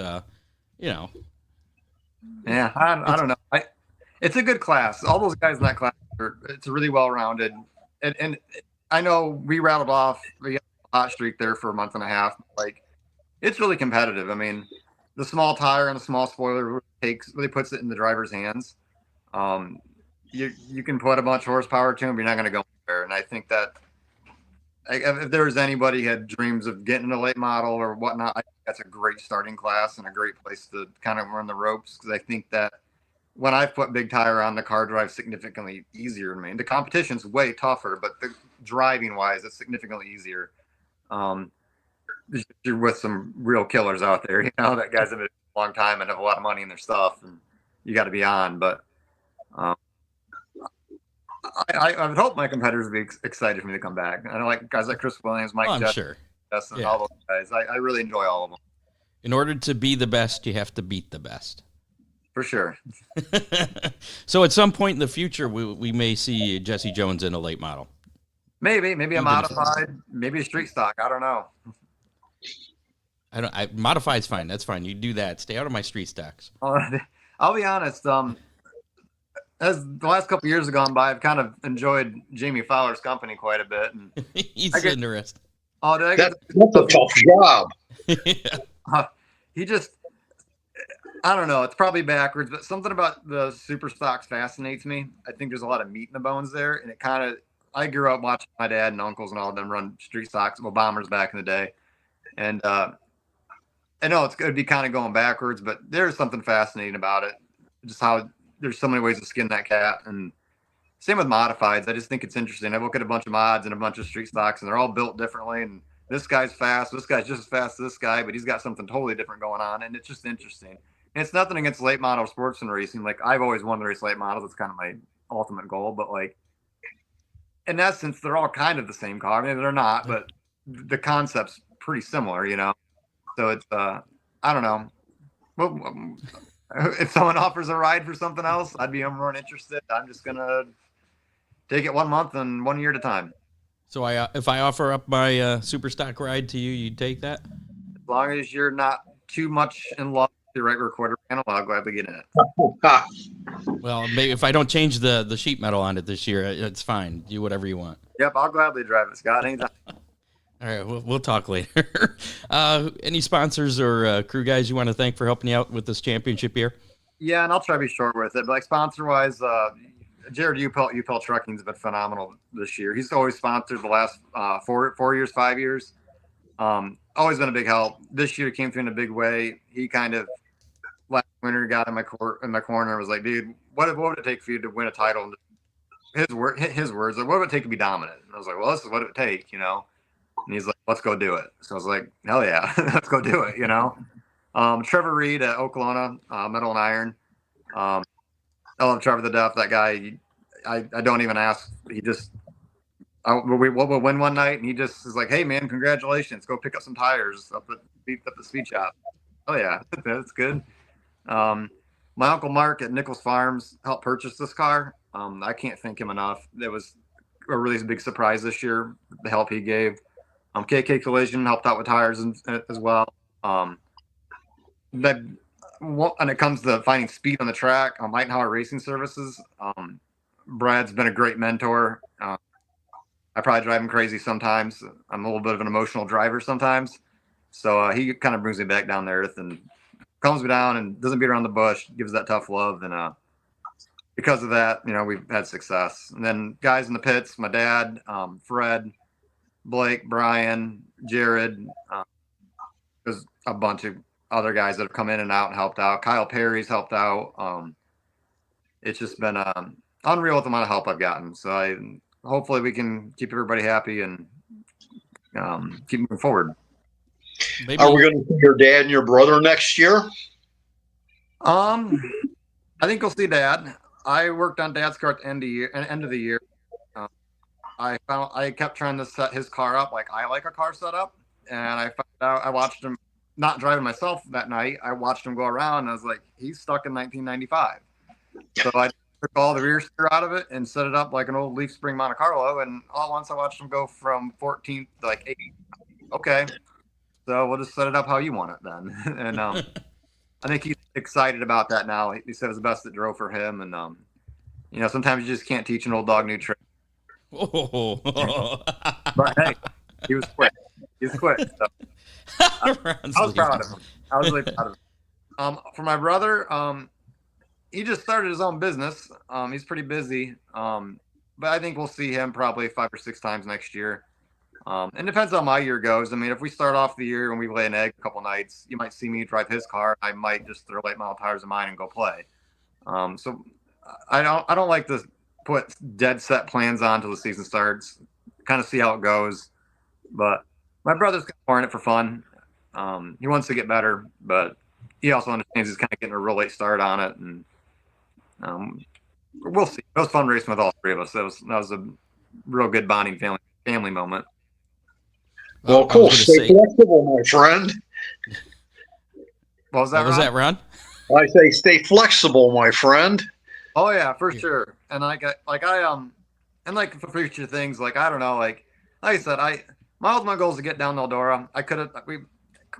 Speaker 9: Yeah, I don't know. It's a good class. All those guys in that class it's really well-rounded. And I know we rattled off a hot streak there for a month and a half. Like, it's really competitive. I mean, the small tire and the small spoiler really puts it in the driver's hands. You can put a bunch of horsepower to them, but you're not going to go anywhere. And I think that if there was anybody who had dreams of getting a late model or whatnot, I think that's a great starting class and a great place to kind of learn the ropes. Because I think that when I've put big tire on, the car drives significantly easier to me. The competition's way tougher, but the driving wise, it's significantly easier. You're with some real killers out there, that guys have been a long time and have a lot of money in their stuff, and you got to be on. But I would hope my competitors would be excited for me to come back. I know, like guys like Chris Williams, Mike Jess,
Speaker 3: sure.
Speaker 9: And all those guys. I really enjoy all of them.
Speaker 3: In order to be the best, you have to beat the best.
Speaker 9: For sure.
Speaker 3: So at some point in the future, we may see Jesse Jones in a late model.
Speaker 9: Maybe a modified, maybe a street stock. I don't know.
Speaker 3: Modified's fine. That's fine. You do that. Stay out of my street stocks.
Speaker 9: I'll be honest. As the last couple of years have gone by, I've kind of enjoyed Jamie Fowler's company quite a bit. And
Speaker 3: He's interesting.
Speaker 9: Oh,
Speaker 4: that's a tough job.
Speaker 9: He just, I don't know. It's probably backwards, but something about the super stocks fascinates me. I think there's a lot of meat in the bones there, and I grew up watching my dad and uncles and all of them run street stocks, bombers back in the day, and I know it's going to be kind of going backwards, but there's something fascinating about it. Just how there's so many ways to skin that cat, and same with modifieds. I just think it's interesting. I look at a bunch of mods and a bunch of street stocks, and they're all built differently. And this guy's fast. This guy's just as fast as this guy, but he's got something totally different going on, and it's just interesting. And it's nothing against late model sportsman racing. Like, I've always wanted to race late models. It's kind of my ultimate goal. But like, in essence, they're all kind of the same car. I mean, they're not, but the concept's pretty similar, So it's I don't know. Well, if someone offers a ride for something else, I'd be more interested. I'm just gonna take it 1 month and 1 year at a time.
Speaker 3: So if I offer up my super stock ride to you, you'd take that?
Speaker 9: As long as you're not too much in love with the regular quarter panel, I'll gladly get in it.
Speaker 3: Well, maybe if I don't change the sheet metal on it this year, it's fine. Do whatever you want.
Speaker 9: Yep, I'll gladly drive it, Scott. Anytime.
Speaker 3: All right, we'll talk later. Any sponsors or crew guys you want to thank for helping you out with this championship year?
Speaker 9: Yeah, and I'll try to be short with it. But like sponsor-wise, Jared UPEL Trucking has been phenomenal this year. He's always sponsored the last 4 years, 5 years. Always been a big help. This year came through in a big way. He kind of last winter got in my corner and was like, dude, what would it take for you to win a title? And his words, like, what would it take to be dominant? And I was like, well, this is what it would take, you know? And he's like, let's go do it. So I was like, hell yeah, let's go do it, you know? Trevor Reed at Oklahoma, Metal and Iron. I love Trevor to death. That guy, I don't even ask. He just, we'll win one night, and he just is like, hey, man, congratulations. Go pick up some tires up at the speed shop. Oh, yeah, that's good. My Uncle Mark at Nichols Farms helped purchase this car. I can't thank him enough. It was a really big surprise this year, the help he gave. KK Collision helped out with tires as well. When it comes to finding speed on the track, Lightenhauer Racing Services, Brad's been a great mentor. I probably drive him crazy sometimes. I'm a little bit of an emotional driver sometimes. So he kind of brings me back down to earth and calms me down and doesn't beat around the bush, gives that tough love. And because of that, you know, we've had success. And then guys in the pits, my dad, Fred, Blake, Brian, Jared, there's a bunch of other guys that have come in and out and helped out. Kyle Perry's helped out. It's just been unreal with the amount of help I've gotten. So hopefully we can keep everybody happy and keep moving forward.
Speaker 3: Maybe.
Speaker 4: Are we going to see your dad and your brother next year?
Speaker 9: I think we'll see Dad. I worked on Dad's car at the end of the year. I kept trying to set his car up like I like a car set up, and I found out. I watched him not driving myself that night. I watched him go around, and I was like, he's stuck in 1995. So I took all the rear steer out of it and set it up like an old Leaf Spring Monte Carlo, and all at once I watched him go from 14th to like 8th. Okay, so we'll just set it up how you want it then. And I think he's excited about that now. He said it was the best that drove for him, and you know, sometimes you just can't teach an old dog new tricks.
Speaker 3: Oh.
Speaker 9: But hey, he was quick. He's quick. So. I was proud of him. I was really proud of him. For my brother, he just started his own business. He's pretty busy. But I think we'll see him probably 5 or 6 times next year. And depends on how my year goes. I mean, if we start off the year and we lay an egg a couple nights, you might see me drive his car. I might just throw late model tires in mine and go play. So I don't like to put dead set plans on until the season starts. Kind of see how it goes. But my brother's more in it for fun. He wants to get better, but he also understands he's kind of getting a real late start on it. And we'll see. It was fun racing with all three of us. That was a real good bonding family moment.
Speaker 4: Well, cool. Stay flexible, my friend.
Speaker 9: What was that,
Speaker 3: Ron?
Speaker 4: I say stay flexible, my friend.
Speaker 9: Oh yeah, for sure. And for future things, like I don't know, like I said, my ultimate goal is to get down to Eldora. We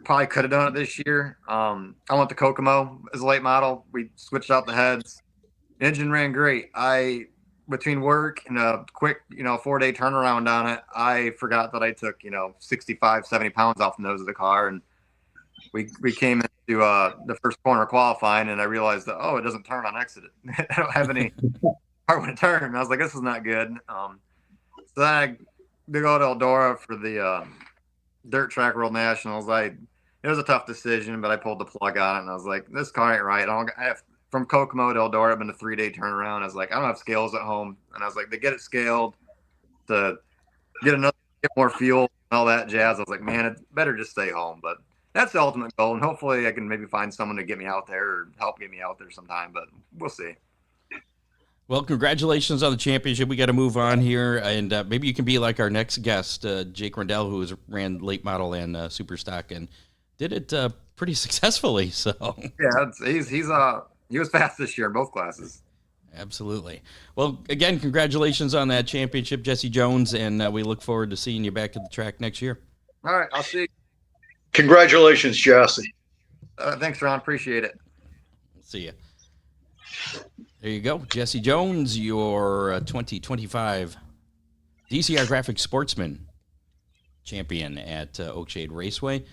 Speaker 9: probably could have done it this year. I went to Kokomo as a late model. We switched out the heads. Engine ran great. Between work and a quick, 4-day turnaround on it, I forgot that I took, 65, 70 pounds off the nose of the car. And we came into the first corner qualifying, and I realized that, it doesn't turn on exit. I don't have any part when it turned. And I was like, this is not good. So then I go to Eldora for the Dirt Track World Nationals. It was a tough decision, but I pulled the plug on it, and I was like, this car ain't right. From Kokomo to Eldora, I've been a 3-day turnaround. I was like, I don't have scales at home. And I was like, to get it scaled, to get more fuel and all that jazz. I was like, man, it better just stay home. But that's the ultimate goal. And hopefully I can maybe find someone to get me out there or help get me out there sometime, but we'll see.
Speaker 3: Well, congratulations on the championship. We got to move on here. And maybe you can be like our next guest, Jake Rendel, who ran late model and super stock and did it pretty successfully. So
Speaker 9: yeah, he was fast this year in both classes.
Speaker 3: Absolutely. Well, again, congratulations on that championship, Jesse Jones, and we look forward to seeing you back at the track next year.
Speaker 9: All right, I'll see you.
Speaker 4: Congratulations, Jesse.
Speaker 9: Thanks, Ron. Appreciate it.
Speaker 3: See you. There you go. Jesse Jones, your 2025 DCR Graphics Sportsman champion at Oakshade Raceway.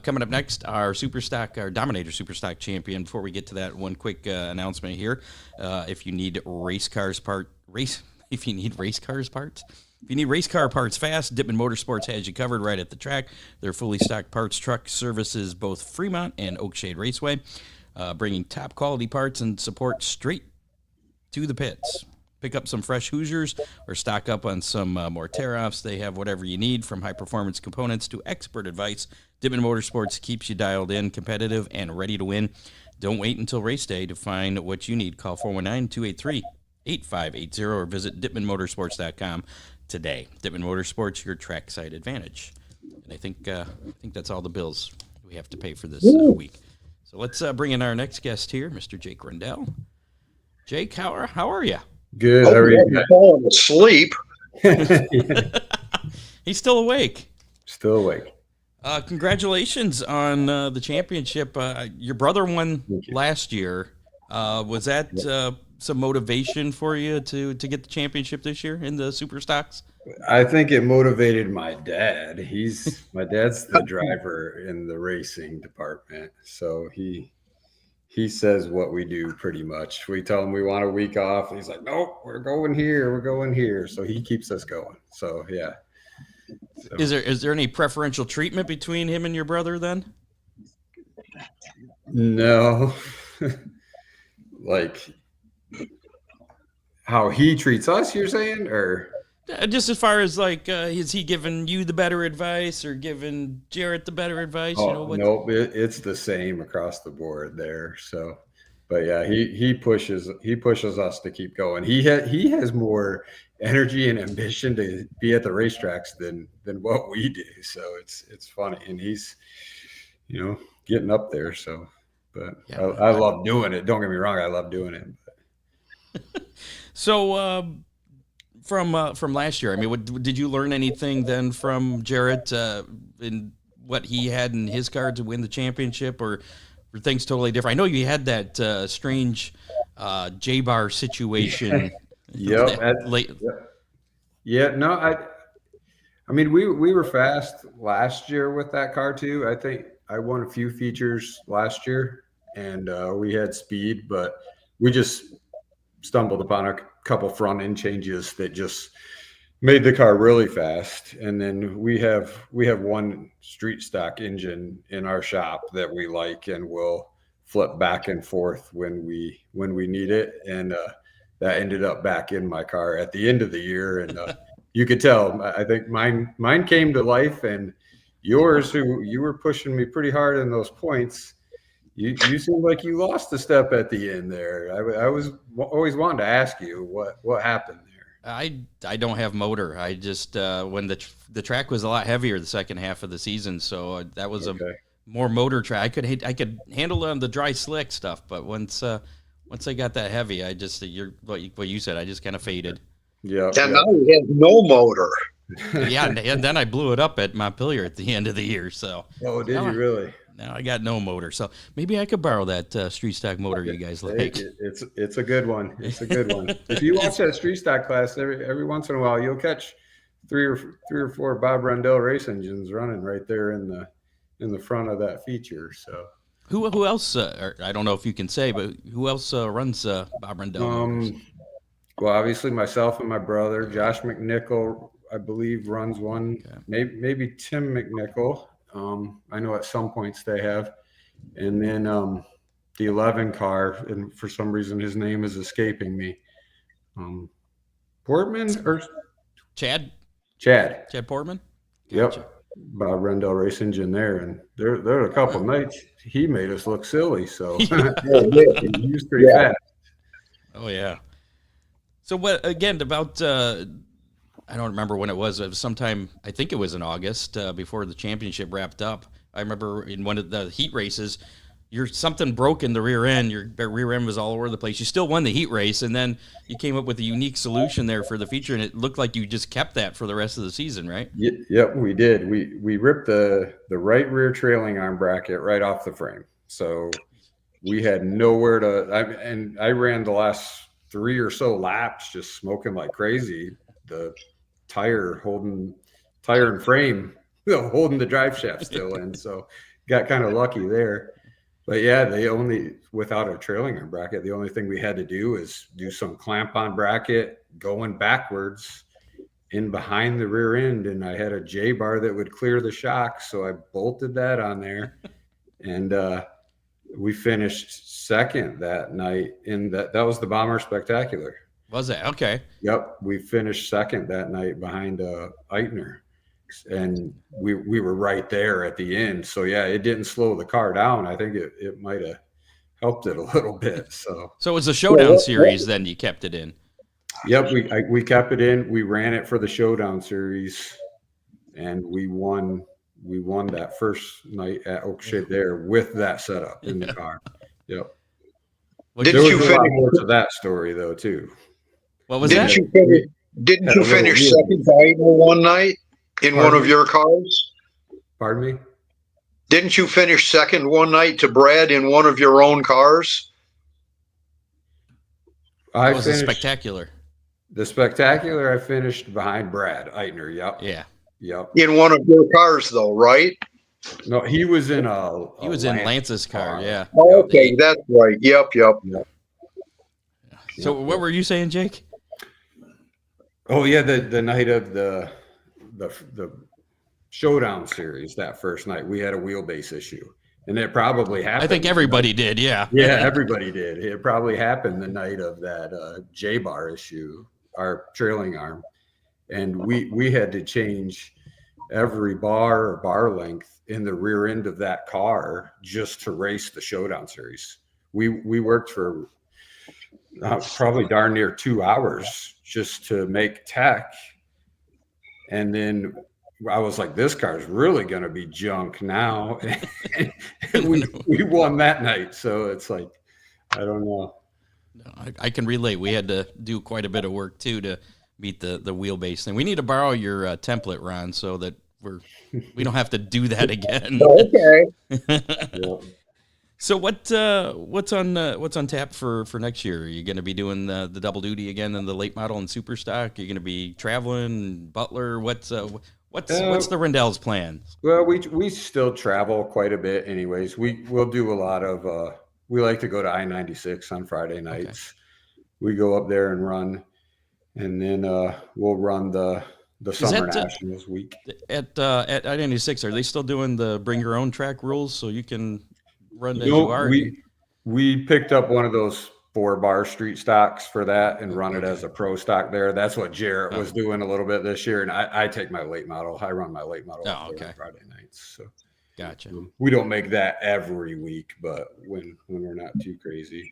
Speaker 3: Coming up next, our Dominator Super Stock champion. Before we get to that, one quick announcement here. If you need race car parts fast, Dippin Motorsports has you covered right at the track. Their fully stocked parts truck services both Fremont and Oakshade Raceway, bringing top quality parts and support straight to the pits. Pick up some fresh Hoosiers or stock up on some more tear-offs. They have whatever you need, from high-performance components to expert advice. Dippin Motorsports keeps you dialed in, competitive, and ready to win. Don't wait until race day to find what you need. Call 419-283-8580 or visit DippinMotorsports.com today. Dippin Motorsports, your trackside advantage. And I think that's all the bills we have to pay for this week. So let's bring in our next guest here, Mr. Jake Rendel. Jake, how are you?
Speaker 10: Good. How are you?
Speaker 4: Falling asleep.
Speaker 3: He's still awake.
Speaker 10: Still awake.
Speaker 3: Congratulations on the championship. Your brother won last year. Was that some motivation for you to get the championship this year in the Super Stocks?
Speaker 10: I think it motivated my dad. My dad's the driver in the racing department, so he says what we do pretty much. We tell him we want a week off, and he's like, "Nope, we're going here." So he keeps us going. So yeah. So.
Speaker 3: Is there any preferential treatment between him and your brother then?
Speaker 10: No. Like how he treats us, you're saying, or
Speaker 3: just as far as like, is he giving you the better advice or giving Jarrett the better advice?
Speaker 10: Oh, nope, it's the same across the board there. So, but yeah, he pushes us to keep going. He has more energy and ambition to be at the racetracks than what we do. So it's funny, and he's getting up there. So, but yeah, I love doing it. Don't get me wrong, I love doing it.
Speaker 3: So from last year, I mean, did you learn anything then from Jarrett in what he had in his car to win the championship, or were things totally different? I know you had that strange J-bar situation.
Speaker 10: Yep. Yeah. No, I mean, we were fast last year with that car too. I think I won a few features last year, and we had speed, but we just stumbled upon a couple front end changes that just made the car really fast. And then we have one street stock engine in our shop that we like, and we'll flip back and forth when we need it. And that ended up back in my car at the end of the year. And you could tell, I think mine came to life, and yours, who you were pushing me pretty hard in those points, you seemed like you lost a step at the end there. I was always wanting to ask you what happened there.
Speaker 3: I don't have motor. I just when the track was a lot heavier the second half of the season, so that was a more motor track. I could handle the dry slick stuff, but once I got that heavy, I just what you said, I just kind of faded.
Speaker 10: Yeah.
Speaker 4: And now we have no motor.
Speaker 3: Yeah, and then I blew it up at Montpelier at the end of the year. So.
Speaker 10: Oh, did you really?
Speaker 3: Now I got no motor, so maybe I could borrow that street stock motor you guys like.
Speaker 10: It's a good one. It's a good one. If you watch that street stock class, every once in a while, you'll catch three or four Bob Rendel race engines running right there in the front of that feature. So
Speaker 3: who else? I don't know if you can say, but who else runs Bob Rendel?
Speaker 10: Well, obviously myself and my brother, Josh McNichol, I believe runs one. Okay. Maybe Tim McNichol. I know at some points they have, and then the 11 car, and for some reason his name is escaping me. Portman or
Speaker 3: Chad Portman.
Speaker 10: Gotcha. Yep, Bob Rendel race engine there, and there are a couple nights he made us look silly. So he was pretty fast.
Speaker 3: Oh yeah. So what again about? I don't remember when it was. It was sometime, I think it was in August, before the championship wrapped up. I remember in one of the heat races, something broke in the rear end. Your rear end was all over the place. You still won the heat race, and then you came up with a unique solution there for the feature, and it looked like you just kept that for the rest of the season, right?
Speaker 10: Yep, we did. We ripped the right rear trailing arm bracket right off the frame, so we had nowhere to. I ran the last 3 or so laps just smoking like crazy. The tire and frame holding the drive shaft still in, so got kind of lucky there. But yeah, without a trailing arm bracket, the only thing we had to do is do some clamp on bracket going backwards in behind the rear end. And I had a J bar that would clear the shock. So I bolted that on there, and we finished second that night that was the Bomber Spectacular.
Speaker 3: Was it? Okay.
Speaker 10: Yep. We finished second that night behind Eitner. And we were right there at the end. So yeah, it didn't slow the car down. I think it might have helped it a little bit. So
Speaker 3: it was a showdown series then you kept it in.
Speaker 10: Yep, we kept it in. We ran it for the showdown series, and we won that first night at Oakshade there with that setup in the car. Yep. There was a lot more to that story though too.
Speaker 3: What was that?
Speaker 4: Didn't you finish second by one night? In one of your cars?
Speaker 10: Pardon me?
Speaker 4: Didn't you finish second one night to Brad in one of your own cars?
Speaker 3: I was a Spectacular.
Speaker 10: The Spectacular, I finished behind Brad Eitner. Yep.
Speaker 3: Yeah.
Speaker 10: Yep.
Speaker 4: In one of your cars, though, right?
Speaker 10: No, he was in
Speaker 3: in Lance's car. Yeah.
Speaker 4: Oh, okay, that's right. Yep.
Speaker 3: So, what were you saying, Jake?
Speaker 10: Oh yeah, the night of the showdown series, that first night we had a wheelbase issue, and it probably happened.
Speaker 3: I think everybody did. Yeah,
Speaker 10: everybody did. It probably happened the night of that J bar issue, our trailing arm, and we had to change every bar or bar length in the rear end of that car just to race the showdown series. We worked for probably darn near 2 hours just to make tech. And then I was like, this car's really going to be junk now. And we won that night. So it's like, I don't know.
Speaker 3: I can relate. We had to do quite a bit of work too to meet the wheelbase thing. We need to borrow your template, Ron, so that we don't have to do that again.
Speaker 4: Okay.
Speaker 10: Yeah.
Speaker 3: So what's on tap for next year? Are you going to be doing the double duty again in the late model and super stock? Are you going to be traveling Butler? What's the Rendel's plan?
Speaker 10: Well, we still travel quite a bit anyways. We'll do a lot of we like to go to I-96 on Friday nights. Okay. We go up there and run, and then we'll run the Summer Nationals week.
Speaker 3: At I-96, are they still doing the bring your own track rules so you can run as you are?
Speaker 10: We picked up one of those 4-bar street stocks for that and run it as a pro stock there. That's what Jarrett was doing a little bit this year, and I take my late model. I run my late model on Friday nights. So
Speaker 3: gotcha.
Speaker 10: We don't make that every week, but when we're not too crazy.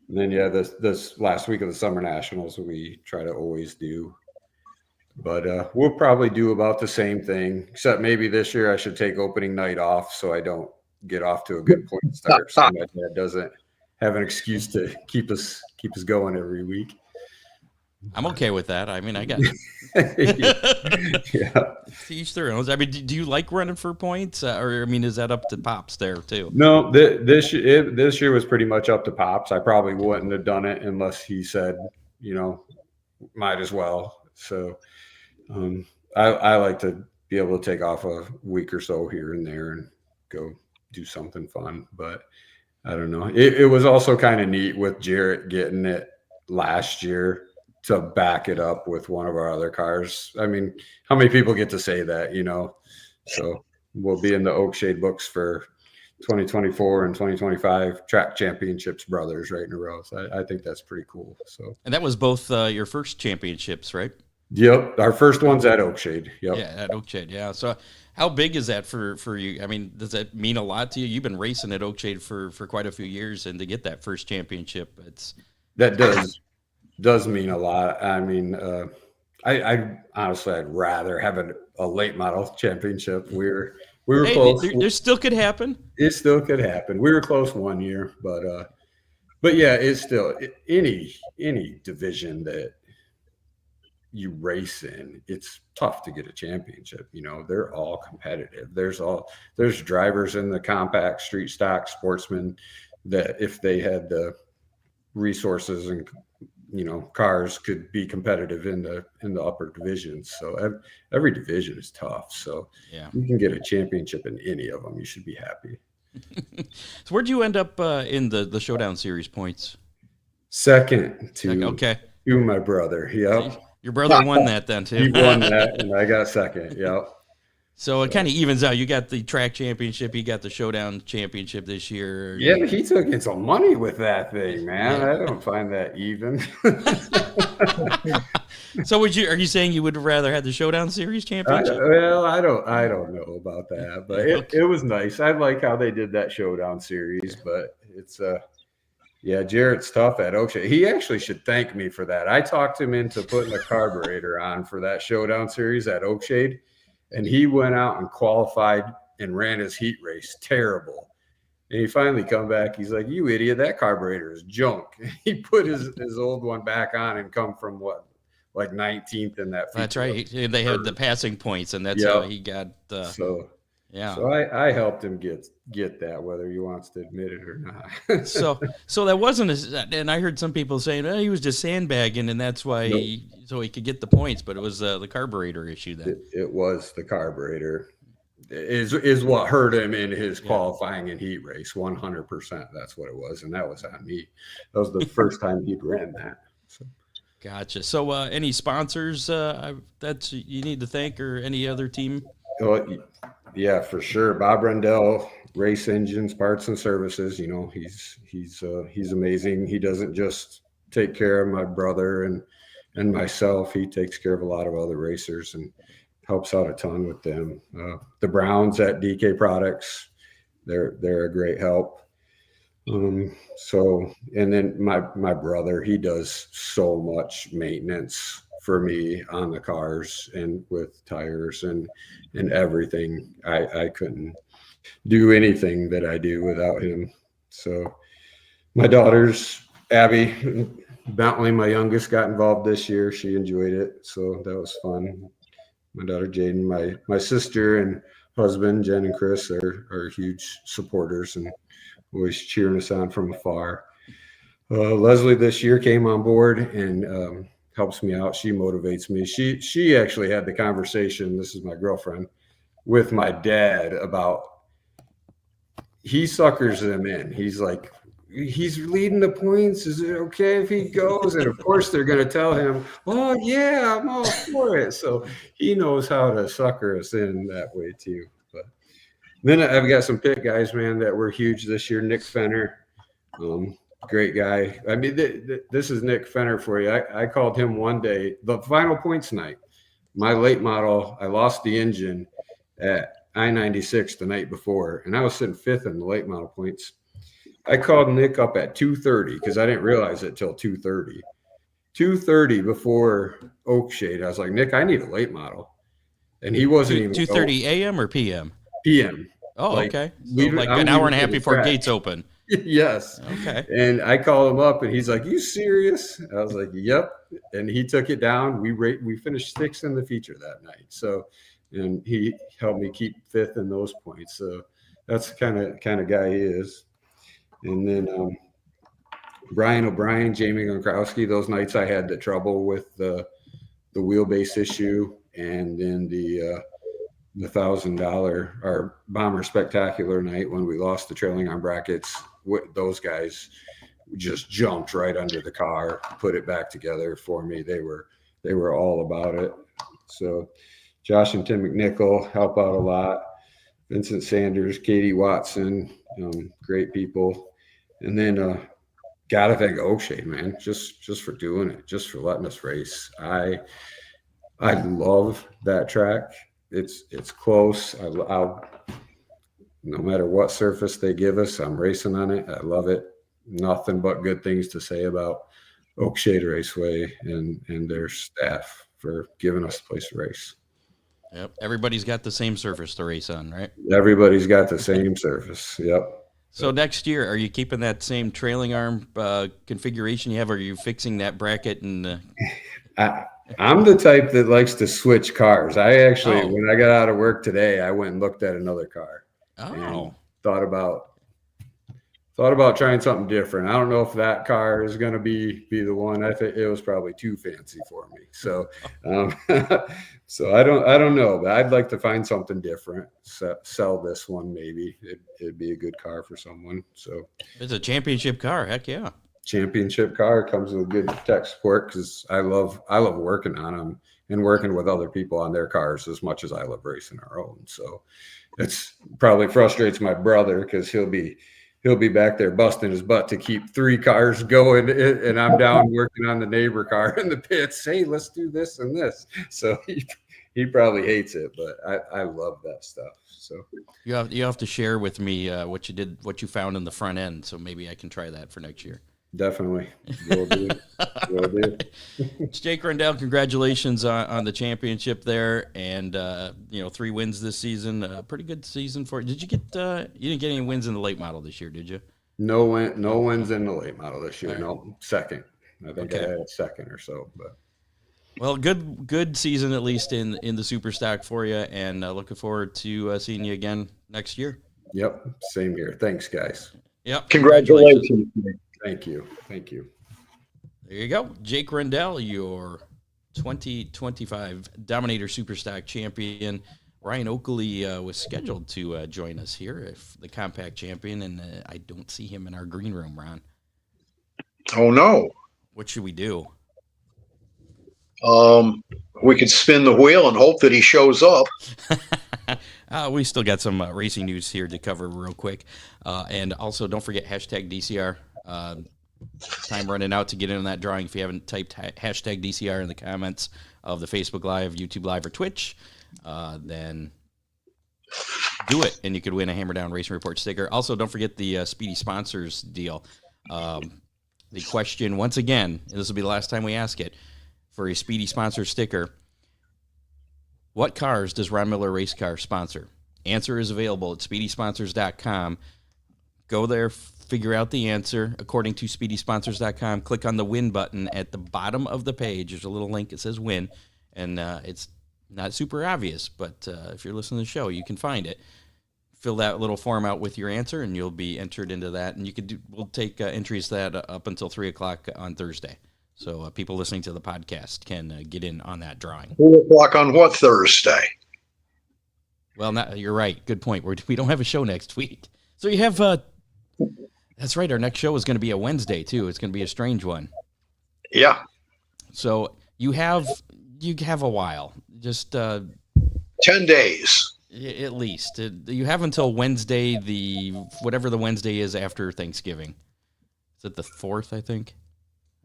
Speaker 10: And then this last week of the Summer Nationals we try to always do. But we'll probably do about the same thing, except maybe this year I should take opening night off so I don't get off to a good point start, so my dad doesn't have an excuse to keep us going every week.
Speaker 3: I'm okay with that. I mean, I got
Speaker 10: yeah.
Speaker 3: Each their own. I mean, do you like running for points, or I mean, is that up to Pops there too?
Speaker 10: No, this year was pretty much up to Pops. I probably wouldn't have done it unless he said, might as well. So I like to be able to take off a week or so here and there and go do something fun. But I don't know. It was also kind of neat with Jarrett getting it last year to back it up with one of our other cars. I mean, how many people get to say that, So we'll be in the Oakshade books for 2024 and 2025 track championships brothers right in a row. So I think that's pretty cool. So,
Speaker 3: and that was both your first championships, right?
Speaker 10: Yep. Our first one's at Oakshade. Yep.
Speaker 3: Yeah, at Oakshade. Yeah. So how big is that for you? I mean, does that mean a lot to you? You've been racing at Oakshade for quite a few years, and to get that first championship,
Speaker 10: that does mean a lot. I mean, I honestly, I'd rather have a late model championship. We're We were close.
Speaker 3: There still could happen.
Speaker 10: It still could happen. We were close one year, but yeah, it's still any division that you race in, it's tough to get a championship. You know, they're all competitive. There's drivers in the compact street stock sportsman that if they had the resources and, you know, cars, could be competitive in the upper divisions. So every division is tough. So
Speaker 3: yeah,
Speaker 10: you can get a championship in any of them. You should be happy.
Speaker 3: So where'd you end up in the Showdown Series points?
Speaker 10: Second to
Speaker 3: okay.
Speaker 10: To my brother. Yep.
Speaker 3: Your brother won that then too.
Speaker 10: He won that, and I got second. Yep.
Speaker 3: So it kind of evens out. You got the track championship. You got the Showdown championship this year.
Speaker 10: Yeah, but he took in some money with that thing, man.
Speaker 3: Yeah.
Speaker 10: I don't find that even.
Speaker 3: So are you saying you would rather have the Showdown Series championship?
Speaker 10: I don't know about that, but it was nice. I like how they did that Showdown Series, but it's yeah, Jarrett's tough at Oakshade. He actually should thank me for that. I talked him into putting a carburetor on for that Showdown Series at Oakshade, and he went out and qualified and ran his heat race terrible. And he finally come back. He's like, "You idiot! That carburetor is junk." He put his old one back on and come from what, like 19th in that.
Speaker 3: That's right. They had the passing points, and that's how he got. Yeah.
Speaker 10: So I helped him get that, whether he wants to admit it or not.
Speaker 3: so that wasn't and I heard some people saying, he was just sandbagging, and that's why so he could get the points, but it was the carburetor issue then.
Speaker 10: It was the carburetor is what hurt him in his qualifying and heat race. 100%. That's what it was, and that was on me. That was the first time he'd ran that. So.
Speaker 3: Gotcha. So any sponsors that you need to thank, or any other team?
Speaker 10: Yeah, for sure. Bob Rendel, Race Engines, Parts and Services. You know, he's amazing. He doesn't just take care of my brother and myself. He takes care of a lot of other racers and helps out a ton with them. The Browns at DK Products, they're a great help. So, and then my brother, he does so much maintenance for me on the cars and with tires and everything. I couldn't do anything that I do without him. So my daughters, Abby Bentley, my youngest, got involved this year. She enjoyed it. So that was fun. My daughter Jaden, my sister and husband, Jen and Chris, are huge supporters and always cheering us on from afar. Leslie this year came on board and helps me out. She motivates me. She actually had the conversation, this is my girlfriend, with my dad about, he suckers them in. He's like, he's leading the points. Is it okay if he goes? And of course they're going to tell him, oh yeah, I'm all for it. So he knows how to sucker us in that way too. But then I've got some pit guys, man, that were huge this year. Nick Fenner, great guy. I mean, this is Nick Fenner for you. I called him one day, the final points night. My late model, I lost the engine at I-96 the night before, and I was sitting fifth in the late model points. I called Nick up at 2:30 because I didn't realize it till 2:30. 2:30 before Oakshade, I was like, Nick, I need a late model. And he wasn't even
Speaker 3: 2:30 a.m. or p.m.?
Speaker 10: p.m.
Speaker 3: Oh, okay. So like an hour and a half before gates open.
Speaker 10: Yes.
Speaker 3: Okay.
Speaker 10: And I called him up and he's like, you serious? I was like, yep. And he took it down. We finished sixth in the feature that night. So, and he helped me keep fifth in those points. So that's the kind of guy he is. And then Brian O'Brien, Jamie Gronkowski, those nights I had the trouble with the wheelbase issue, and then the $1,000 or Bomber Spectacular night when we lost the trailing arm brackets. Those guys just jumped right under the car, put it back together for me. They were all about it. So Josh and Tim McNichol help out a lot. Vincent Sanders, Katie Watson, great people. And then gotta thank Oakshade, man, just for doing it, just for letting us race. I love that track. It's close. I'll no matter what surface they give us, I'm racing on it. I love it. Nothing but good things to say about Oakshade Raceway and their staff for giving us a place to race.
Speaker 3: Yep. Everybody's got the same surface to race on, right?
Speaker 10: Everybody's got the same surface. Yep.
Speaker 3: So next year, are you keeping that same trailing arm configuration you have, or are you fixing that bracket? And
Speaker 10: I'm the type that likes to switch cars. I actually, when I got out of work today, I went and looked at another car. And thought about trying something different. I don't know if that car is going to be the one. I think it was probably too fancy for me. So, so I don't know, but I'd like to find something different. Sell this one, maybe it'd be a good car for someone. So
Speaker 3: it's a championship car. Heck yeah.
Speaker 10: Championship car comes with good tech support because I love working on them and working with other people on their cars as much as I love racing our own. So it's probably frustrates my brother because he'll be back there busting his butt to keep 3 cars going, and I'm down working on the neighbor car in the pits. Hey, let's do this and this. So he probably hates it, but I love that stuff. So
Speaker 3: you have to share with me what you found in the front end, so maybe I can try that for next year.
Speaker 10: Definitely. Will do. Will do.
Speaker 3: Jake Rendel, congratulations on the championship there, and 3 wins this season. Pretty good season for you. Did you get? You didn't get any wins in the late model this year, did you?
Speaker 10: No wins in the late model this year. Right. No, second. I think
Speaker 3: okay.
Speaker 10: I had a second or so, but.
Speaker 3: Well, good season at least in the Super Stock for you, and looking forward to seeing you again next year.
Speaker 10: Yep, same here. Thanks, guys.
Speaker 3: Yep,
Speaker 4: congratulations.
Speaker 10: Thank you. Thank you.
Speaker 3: There you go. Jake Rendel, your 2025 Dominator Super Stock champion. Ryan Okuley was scheduled to join us here, the compact champion, and I don't see him in our green room, Ron.
Speaker 4: Oh, no.
Speaker 3: What should we do?
Speaker 4: We could spin the wheel and hope that he shows up.
Speaker 3: We still got some racing news here to cover real quick. And also, don't forget hashtag DCR. Time running out to get in on that drawing. If you haven't typed hashtag DCR in the comments of the Facebook Live, YouTube Live, or Twitch, then do it, and you could win a Hammer Down Racing Report sticker. Also, don't forget the Speedy Sponsors deal. The question, once again, and this will be the last time we ask it, for a Speedy Sponsor sticker, what cars does Ron Miller Race Car sponsor? Answer is available at speedysponsors.com. Go there, figure out the answer according to speedysponsors.com. Click on the win button at the bottom of the page. There's a little link that says win, and it's not super obvious, but if you're listening to the show, you can find it. Fill that little form out with your answer, and you'll be entered into that. And we'll take entries that up until 3 o'clock on Thursday. So people listening to the podcast can get in on that drawing.
Speaker 4: 3 o'clock on what Thursday?
Speaker 3: Well, you're right. Good point. We don't have a show next week. So you have, that's right. Our next show is going to be a Wednesday too. It's going to be a strange one.
Speaker 4: Yeah.
Speaker 3: So you have a while, just
Speaker 4: 10 days.
Speaker 3: At least. You have until Wednesday, whatever the Wednesday is after Thanksgiving. Is it the 4th, I think?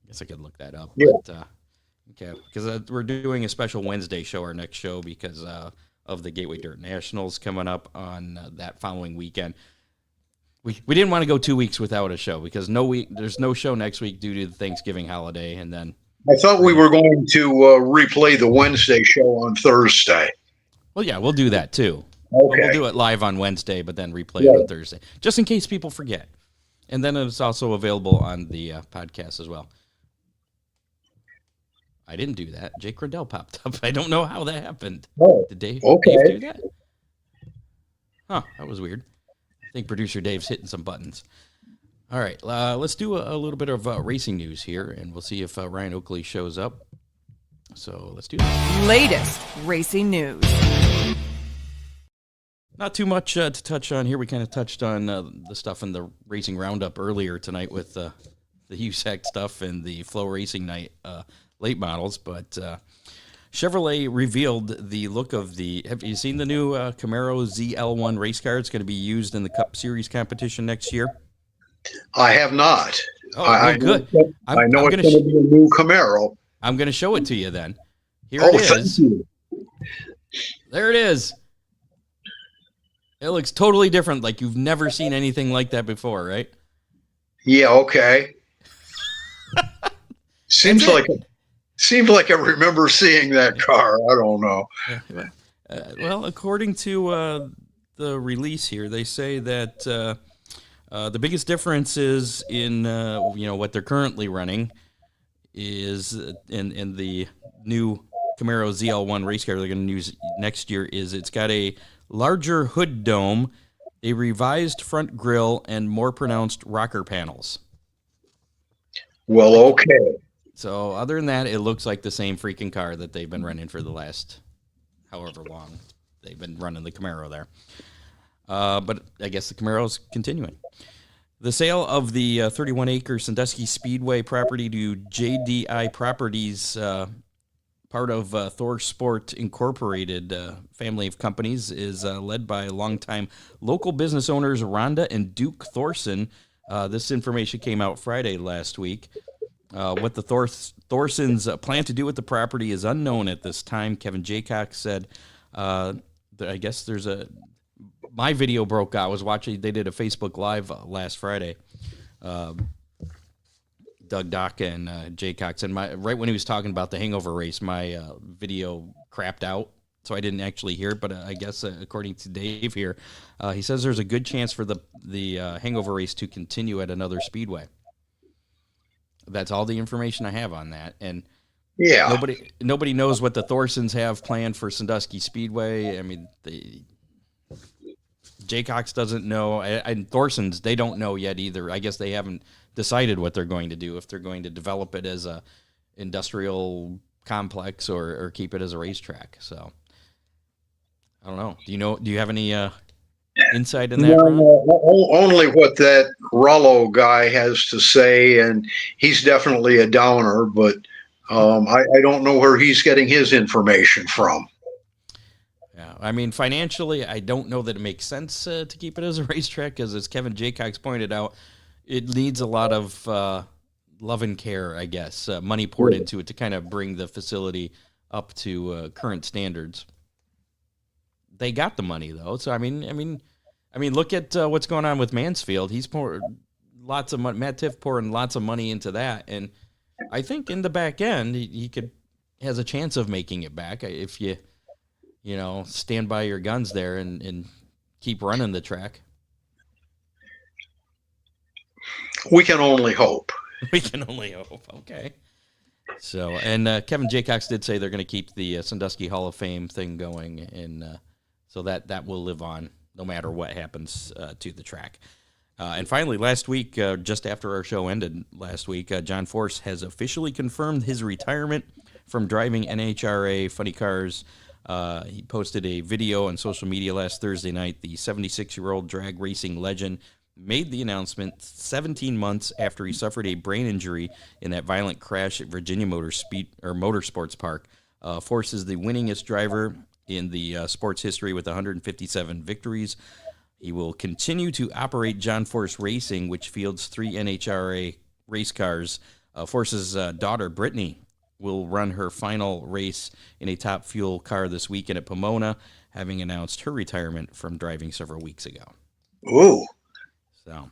Speaker 3: I guess I could look that up.
Speaker 4: Yeah.
Speaker 3: But, okay, because we're doing a special Wednesday show, our next show, because of the Gateway Dirt Nationals coming up on that following weekend. We didn't want to go 2 weeks without a show because there's no show next week due to the Thanksgiving holiday, and then
Speaker 4: I thought we were going to replay the Wednesday show on Thursday.
Speaker 3: Well, yeah, we'll do that too.
Speaker 4: Okay.
Speaker 3: We'll do it live on Wednesday, but then replay it on Thursday, just in case people forget. And then it's also available on the podcast as well. I didn't do that. Jake Rendel popped up. I don't know how that happened.
Speaker 4: Oh,
Speaker 3: did Dave
Speaker 4: okay.
Speaker 3: do that? Huh, that was weird. I think producer Dave's hitting some buttons. All right, let's do a little bit of racing news here, and we'll see if Ryan Oakley shows up. So let's do that.
Speaker 2: Latest racing news.
Speaker 3: Not too much to touch on here. We kind of touched on the stuff in the racing roundup earlier tonight with the USAC stuff and the Flow Racing Night late models, but Chevrolet revealed the look of have you seen the new Camaro ZL1 race car? It's going to be used in the Cup Series competition next year.
Speaker 4: I have not.
Speaker 3: Oh, good.
Speaker 4: I know it's going to be a new Camaro.
Speaker 3: I'm going to show it to you then. Here it is.
Speaker 4: Thank you.
Speaker 3: There it is. It looks totally different, like you've never seen anything like that before, right?
Speaker 4: Yeah, okay. Seems like I remember seeing that car. I don't know.
Speaker 3: Well, according to the release here, they say that the biggest difference is in what they're currently running is in the new Camaro ZL1 race car they're going to use next year is it's got a larger hood dome, a revised front grille, and more pronounced rocker panels.
Speaker 4: Well, okay.
Speaker 3: So other than that, it looks like the same freaking car that they've been running for the last however long they've been running the Camaro there. But I guess the Camaro's continuing. The sale of the 31-acre Sandusky Speedway property to JDI Properties, part of Thor Sport Incorporated family of companies, is led by longtime local business owners Rhonda and Duke Thorson. This information came out Friday last week. What the Thorsons plan to do with the property is unknown at this time. Kevin Jaycock said, I guess my video broke out. I was watching, they did a Facebook Live last Friday. Doug Dock and Jaycock said, right when he was talking about the hangover race, my video crapped out, so I didn't actually hear it, but I guess according to Dave here, he says there's a good chance for the hangover race to continue at another speedway. That's all the information I have on that, and
Speaker 4: yeah,
Speaker 3: nobody knows what the Thorsons have planned for Sandusky Speedway. I mean, Jaycox doesn't know, and Thorsons, they don't know yet either. I guess they haven't decided what they're going to do, if they're going to develop it as a industrial complex or keep it as a racetrack. So I don't know. Do you have any insight in that?
Speaker 4: No, only what that Rollo guy has to say, and he's definitely a downer, but I don't know where he's getting his information from.
Speaker 3: Yeah, I mean, financially, I don't know that it makes sense to keep it as a racetrack, because as Kevin Jaycox pointed out, it needs a lot of love and care, I guess, money poured into it to kind of bring the facility up to current standards. They got the money though, so I mean, look at what's going on with Mansfield. He's poured lots of money. Matt Tiff pouring lots of money into that, and I think in the back end he has a chance of making it back if you stand by your guns there and keep running the track.
Speaker 4: We can only hope.
Speaker 3: We can only hope. Okay. So, and Kevin Jaycox did say they're going to keep the Sandusky Hall of Fame thing going, and so that will live on no matter what happens to the track. And finally, last week, just after our show ended last week, John Force has officially confirmed his retirement from driving NHRA Funny Cars. He posted a video on social media last Thursday night. The 76-year-old drag racing legend made the announcement 17 months after he suffered a brain injury in that violent crash at Virginia Motorsports Park. Force is the winningest driver in the sports history with 157 victories. He will continue to operate John Force Racing, which fields 3 NHRA race cars. Force's daughter, Brittany, will run her final race in a Top Fuel car this weekend at Pomona, having announced her retirement from driving several weeks ago.
Speaker 4: Ooh.
Speaker 3: So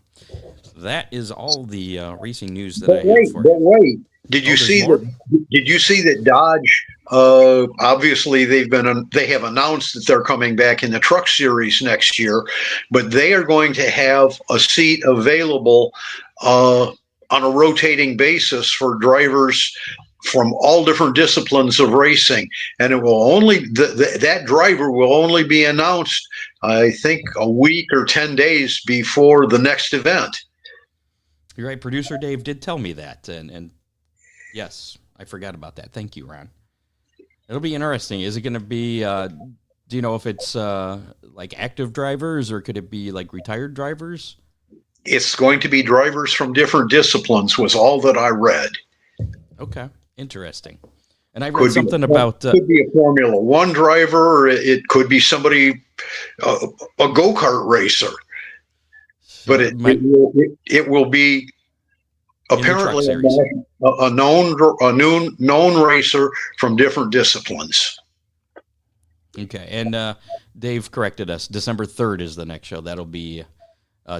Speaker 3: that is all the racing news that I have for you.
Speaker 4: But wait, did you see that Dodge? Obviously, they have announced that they're coming back in the Truck Series next year, but they are going to have a seat available on a rotating basis for drivers from all different disciplines of racing, and it will only that driver will only be announced, I think, a week or 10 days before the next event.
Speaker 3: You're right. Producer Dave did tell me that, and yes, I forgot about that. Thank you, Ron. It'll be interesting. Is it going to be? Do you know if it's like active drivers, or could it be like retired drivers?
Speaker 4: It's going to be drivers from different disciplines, was all that I read.
Speaker 3: Okay. Interesting. And I read something about...
Speaker 4: could be a Formula One driver, or it could be somebody, a go-kart racer. But it will be apparently a known racer from different disciplines.
Speaker 3: Okay. And Dave corrected us. December 3rd is the next show. That'll be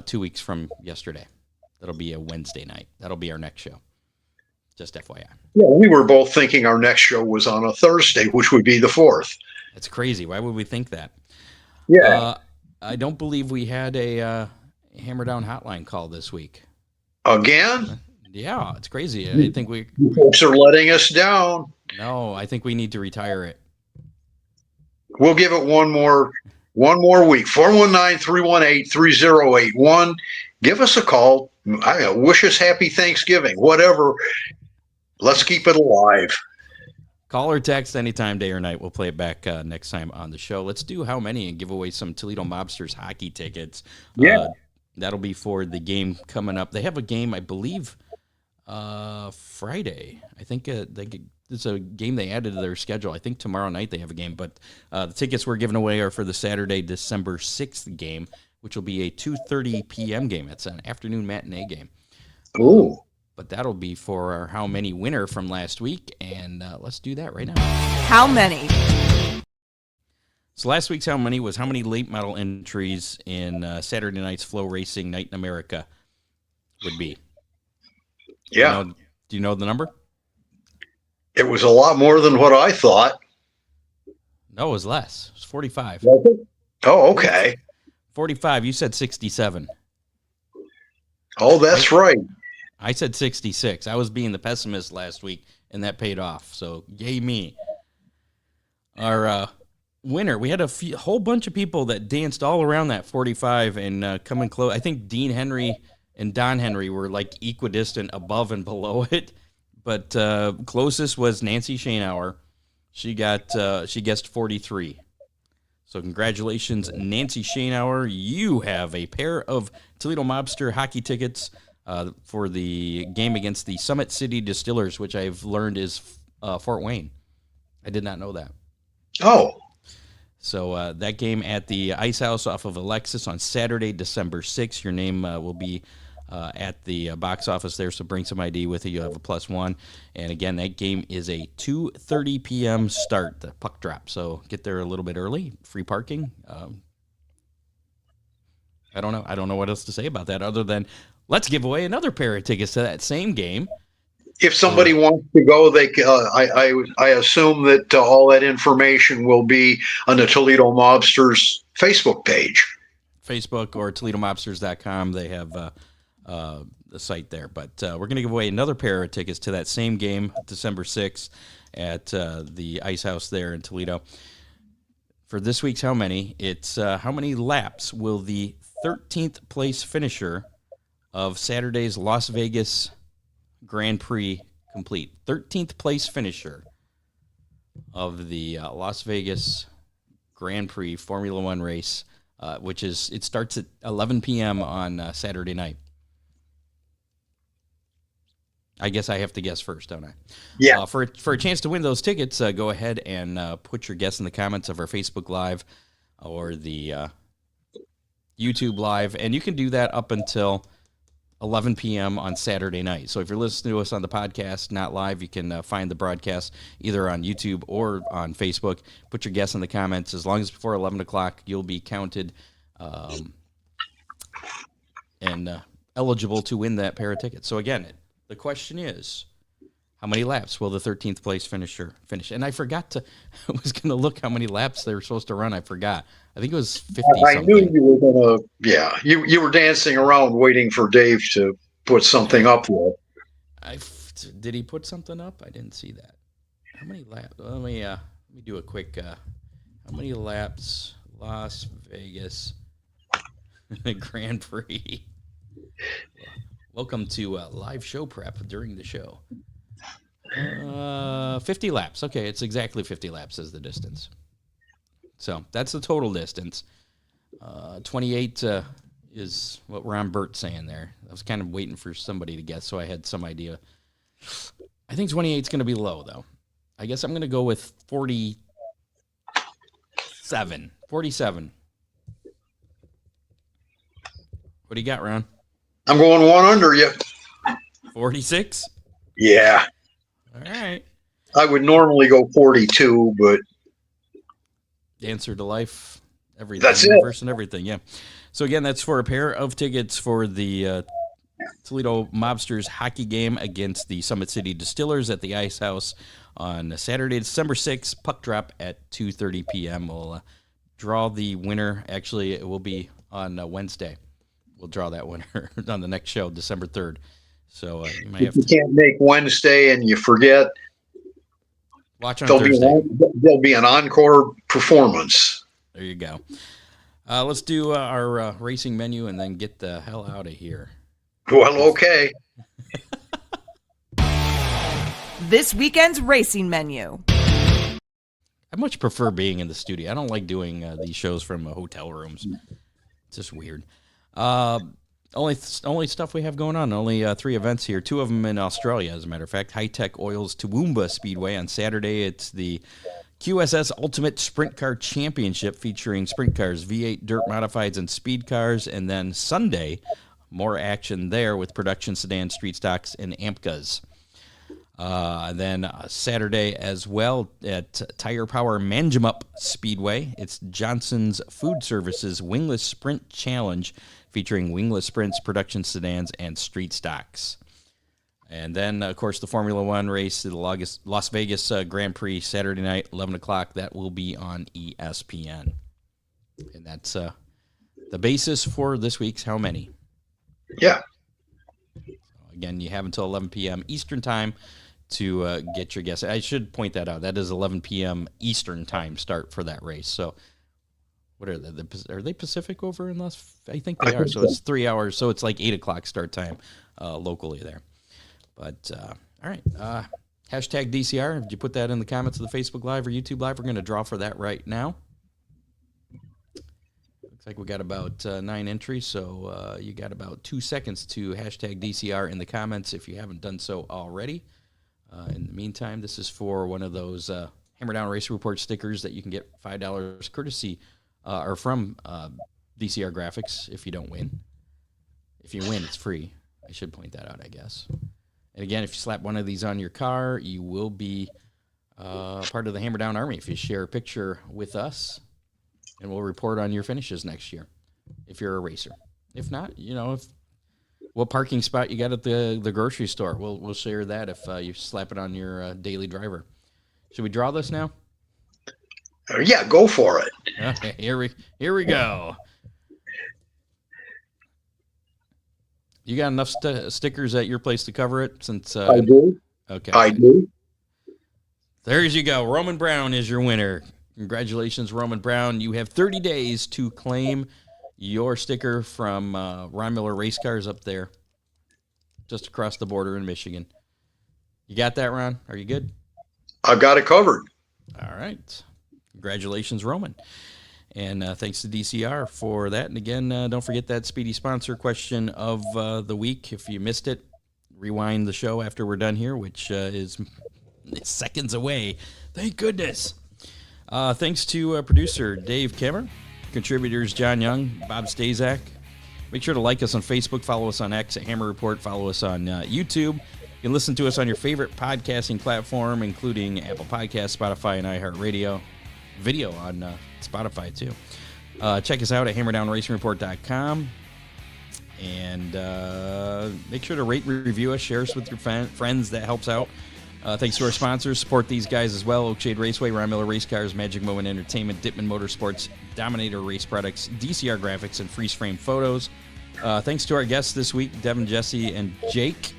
Speaker 3: 2 weeks from yesterday. That'll be a Wednesday night. That'll be our next show. Just FYI.
Speaker 4: Yeah, we were both thinking our next show was on a Thursday, which would be the 4th.
Speaker 3: That's crazy. Why would we think that?
Speaker 4: Yeah.
Speaker 3: I don't believe we had a Hammer Down hotline call this week.
Speaker 4: Again?
Speaker 3: Yeah, it's crazy. I think we
Speaker 4: folks are letting us down.
Speaker 3: No, I think we need to retire it.
Speaker 4: We'll give it one more week. 419-318-3081. Give us a call. Wish us happy Thanksgiving. Whatever. Let's keep it alive.
Speaker 3: Call or text anytime, day or night. We'll play it back next time on the show. Let's do how many and give away some Toledo Mobsters hockey tickets.
Speaker 4: Yeah.
Speaker 3: That'll be for the game coming up. They have a game, I believe, Friday. I think it's a game they added to their schedule. I think tomorrow night they have a game. But the tickets we're giving away are for the Saturday, December 6th game, which will be a 2:30 p.m. game. It's an afternoon matinee game.
Speaker 4: Ooh.
Speaker 3: But that'll be for our How Many winner from last week, and let's do that right now.
Speaker 2: How many?
Speaker 3: So last week's How Many was how many late model entries in Saturday night's Flow Racing Night in America would be.
Speaker 4: Yeah.
Speaker 3: Do you know the number?
Speaker 4: It was a lot more than what I thought.
Speaker 3: No, it was less. It was 45.
Speaker 4: Oh, okay.
Speaker 3: 45. You said 67.
Speaker 4: Oh, that's right.
Speaker 3: I said 66. I was being the pessimist last week, and that paid off. So, yay me. Our winner, we had a whole bunch of people that danced all around that 45 and coming close. I think Dean Henry and Don Henry were like equidistant above and below it. But closest was Nancy Schoenauer. She guessed 43. So congratulations, Nancy Schoenauer. You have a pair of Toledo Mobster hockey tickets for the game against the Summit City Distillers, which I've learned is Fort Wayne. I did not know that.
Speaker 4: Oh.
Speaker 3: So that game at the Ice House off of Alexis on Saturday, December 6th. Your name will be at the box office there, so bring some ID with you. You'll have a +1. And again, that game is a 2:30 p.m. start, the puck drop. So get there a little bit early, free parking. I don't know. I don't know what else to say about that other than let's give away another pair of tickets to that same game.
Speaker 4: If somebody wants to go, they I assume that all that information will be on the Toledo Mobsters Facebook page.
Speaker 3: Facebook or ToledoMobsters.com. They have the site there. But we're going to give away another pair of tickets to that same game, December 6th, at the Ice House there in Toledo. For this week's How Many, it's how many laps will the 13th place finisher of Saturday's Las Vegas Grand Prix complete? 13th place finisher of the Las Vegas Grand Prix Formula One race, it starts at 11 p.m. on Saturday night. I guess I have to guess first, don't I?
Speaker 4: Yeah.
Speaker 3: For a chance to win those tickets, go ahead and put your guess in the comments of our Facebook Live or the YouTube Live, and you can do that up until 11 p.m. on Saturday night. So if you're listening to us on the podcast, not live, you can find the broadcast either on YouTube or on Facebook. Put your guess in the comments. As long as before 11 o'clock, you'll be counted and eligible to win that pair of tickets. So again, the question is, how many laps will the 13th place finisher finish? And I forgot I was going to look how many laps they were supposed to run. I forgot. I think it was 50
Speaker 4: I
Speaker 3: something.
Speaker 4: knew you were going to, yeah. You were dancing around waiting for Dave to put something up there.
Speaker 3: Did he put something up? I didn't see that. How many laps? Let me do a quick, how many laps Las Vegas Grand Prix? Welcome to live show prep during the show. 50 laps. Okay, it's exactly 50 laps as the distance. So that's the total distance. 28 is what Ron Burt's saying there. I was kind of waiting for somebody to guess, so I had some idea. I think 28 is going to be low, though. I guess I'm going to go with 47. 47. What do you got, Ron?
Speaker 4: I'm going one under you.
Speaker 3: 46?
Speaker 4: Yeah.
Speaker 3: All right.
Speaker 4: I would normally go 42, but
Speaker 3: Answer to life, everything.
Speaker 4: That's it.
Speaker 3: Universe and everything, yeah. So again, that's for a pair of tickets for the Toledo Mobsters hockey game against the Summit City Distillers at the Ice House on Saturday, December 6th. Puck drop at 2:30 p.m. We'll draw the winner. Actually, it will be on Wednesday. We'll draw that winner on the next show, December 3rd. So you might have
Speaker 4: If you can't make Wednesday and you forget,
Speaker 3: watch on Thursday.
Speaker 4: There'll be an encore performance.
Speaker 3: There you go. Let's do our racing menu and then get the hell out of here.
Speaker 4: Well, okay.
Speaker 2: This weekend's racing menu.
Speaker 3: I much prefer being in the studio. I don't like doing these shows from hotel rooms. It's just weird. Only stuff we have going on. Only 3 events here. 2 of them in Australia, as a matter of fact. High Tech Oils Toowoomba Speedway on Saturday. It's the QSS Ultimate Sprint Car Championship featuring sprint cars, V8 dirt modifieds, and speed cars. And then Sunday, more action there with production sedans, street stocks, and AMPCAs. Then Saturday as well at Tire Power Manjimup Speedway. It's Johnson's Food Services Wingless Sprint Challenge featuring wingless sprints, production sedans, and street stocks. And then, of course, the Formula One race, the Las Vegas Grand Prix, Saturday night, 11 o'clock. That will be on ESPN. And that's the basis for this week's How Many?
Speaker 4: Yeah.
Speaker 3: So again, you have until 11 p.m. Eastern Time to get your guess. I should point that out. That is 11 p.m. Eastern Time start for that race. So what are they? Are they Pacific over in Las? I think they are. So it's 3 hours. So it's like 8 o'clock start time locally there. But all right. Hashtag DCR. Did you put that in the comments of the Facebook Live or YouTube Live? We're going to draw for that right now. Looks like we got about 9 entries. So you got about 2 seconds to hashtag DCR in the comments if you haven't done so already. In the meantime, this is for one of those Hammer Down Race Report stickers that you can get $5 courtesy or from DCR Graphics if you don't win. If you win, it's free. I should point that out, I guess. And again, if you slap one of these on your car, you will be part of the Hammer Down Army if you share a picture with us, and we'll report on your finishes next year if you're a racer. If not, what parking spot you got at the grocery store. We'll share that if you slap it on your daily driver. Should we draw this now?
Speaker 4: Yeah, go for it.
Speaker 3: Okay, here we go. You got enough stickers at your place to cover it? Since
Speaker 4: I do.
Speaker 3: Okay,
Speaker 4: I do.
Speaker 3: There you go. Roman Brown is your winner. Congratulations, Roman Brown. You have 30 days to claim your sticker from Ron Miller Race Cars up there, just across the border in Michigan. You got that, Ron? Are you good?
Speaker 4: I've got it covered.
Speaker 3: All right. Congratulations, Roman. And thanks to DCR for that. And again, don't forget that Speedy Sponsor question of the week. If you missed it, rewind the show after we're done here, which is seconds away. Thank goodness. Thanks to producer Dave Kemmer, contributors John Young, Bob Stazak. Make sure to like us on Facebook, follow us on X at Hammer Report, follow us on YouTube. You can listen to us on your favorite podcasting platform, including Apple Podcasts, Spotify, and iHeartRadio. Video on Spotify, too. Check us out at hammerdownracingreport.com. And make sure to rate, review us, share us with your friends. That helps out. Thanks to our sponsors. Support these guys as well. Oakshade Raceway, Ron Miller Race Cars, Magic Moment Entertainment, Dittman Motorsports, Dominator Race Products, DCR Graphics, and Freeze Frame Photos. Thanks to our guests this week, Devin, Jesse, and Jake.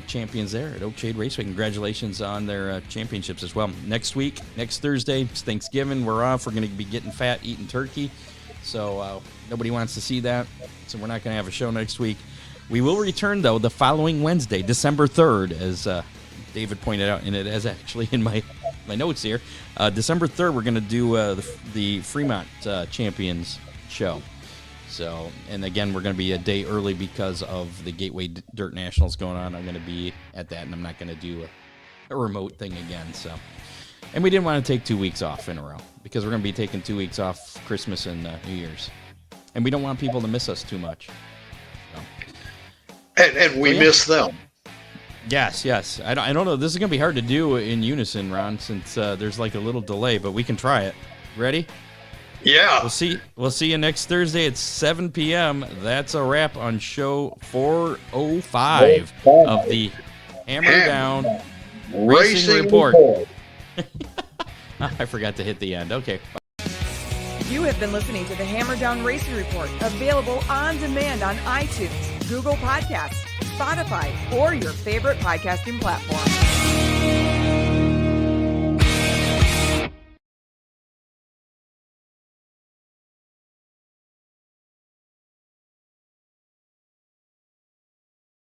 Speaker 3: Champions there at Oakshade Raceway. Congratulations on their championships as well. Next week, next Thursday, it's Thanksgiving. We're off. We're going to be getting fat, eating turkey. So nobody wants to see that. So we're not going to have a show next week. We will return, though, the following Wednesday, December 3rd, as David pointed out, and it is actually in my notes here. December 3rd, we're going to do the Fremont Champions show. So, and again, we're going to be a day early because of the Gateway Dirt Nationals going on. I'm going to be at that, and I'm not going to do a remote thing again. So, and we didn't want to take 2 weeks off in a row because we're going to be taking 2 weeks off Christmas and New Year's, and we don't want people to miss us too much. So.
Speaker 4: And we miss them.
Speaker 3: Yes. I don't know. This is going to be hard to do in unison, Ron, since there's like a little delay, but we can try it. Ready?
Speaker 4: Yeah.
Speaker 3: We'll see you next Thursday at 7 p.m. That's a wrap on show 405 of the Hammer Down Racing Report. I forgot to hit the end. Okay.
Speaker 2: You have been listening to the Hammer Down Racing Report, available on demand on iTunes, Google Podcasts, Spotify, or your favorite podcasting platform.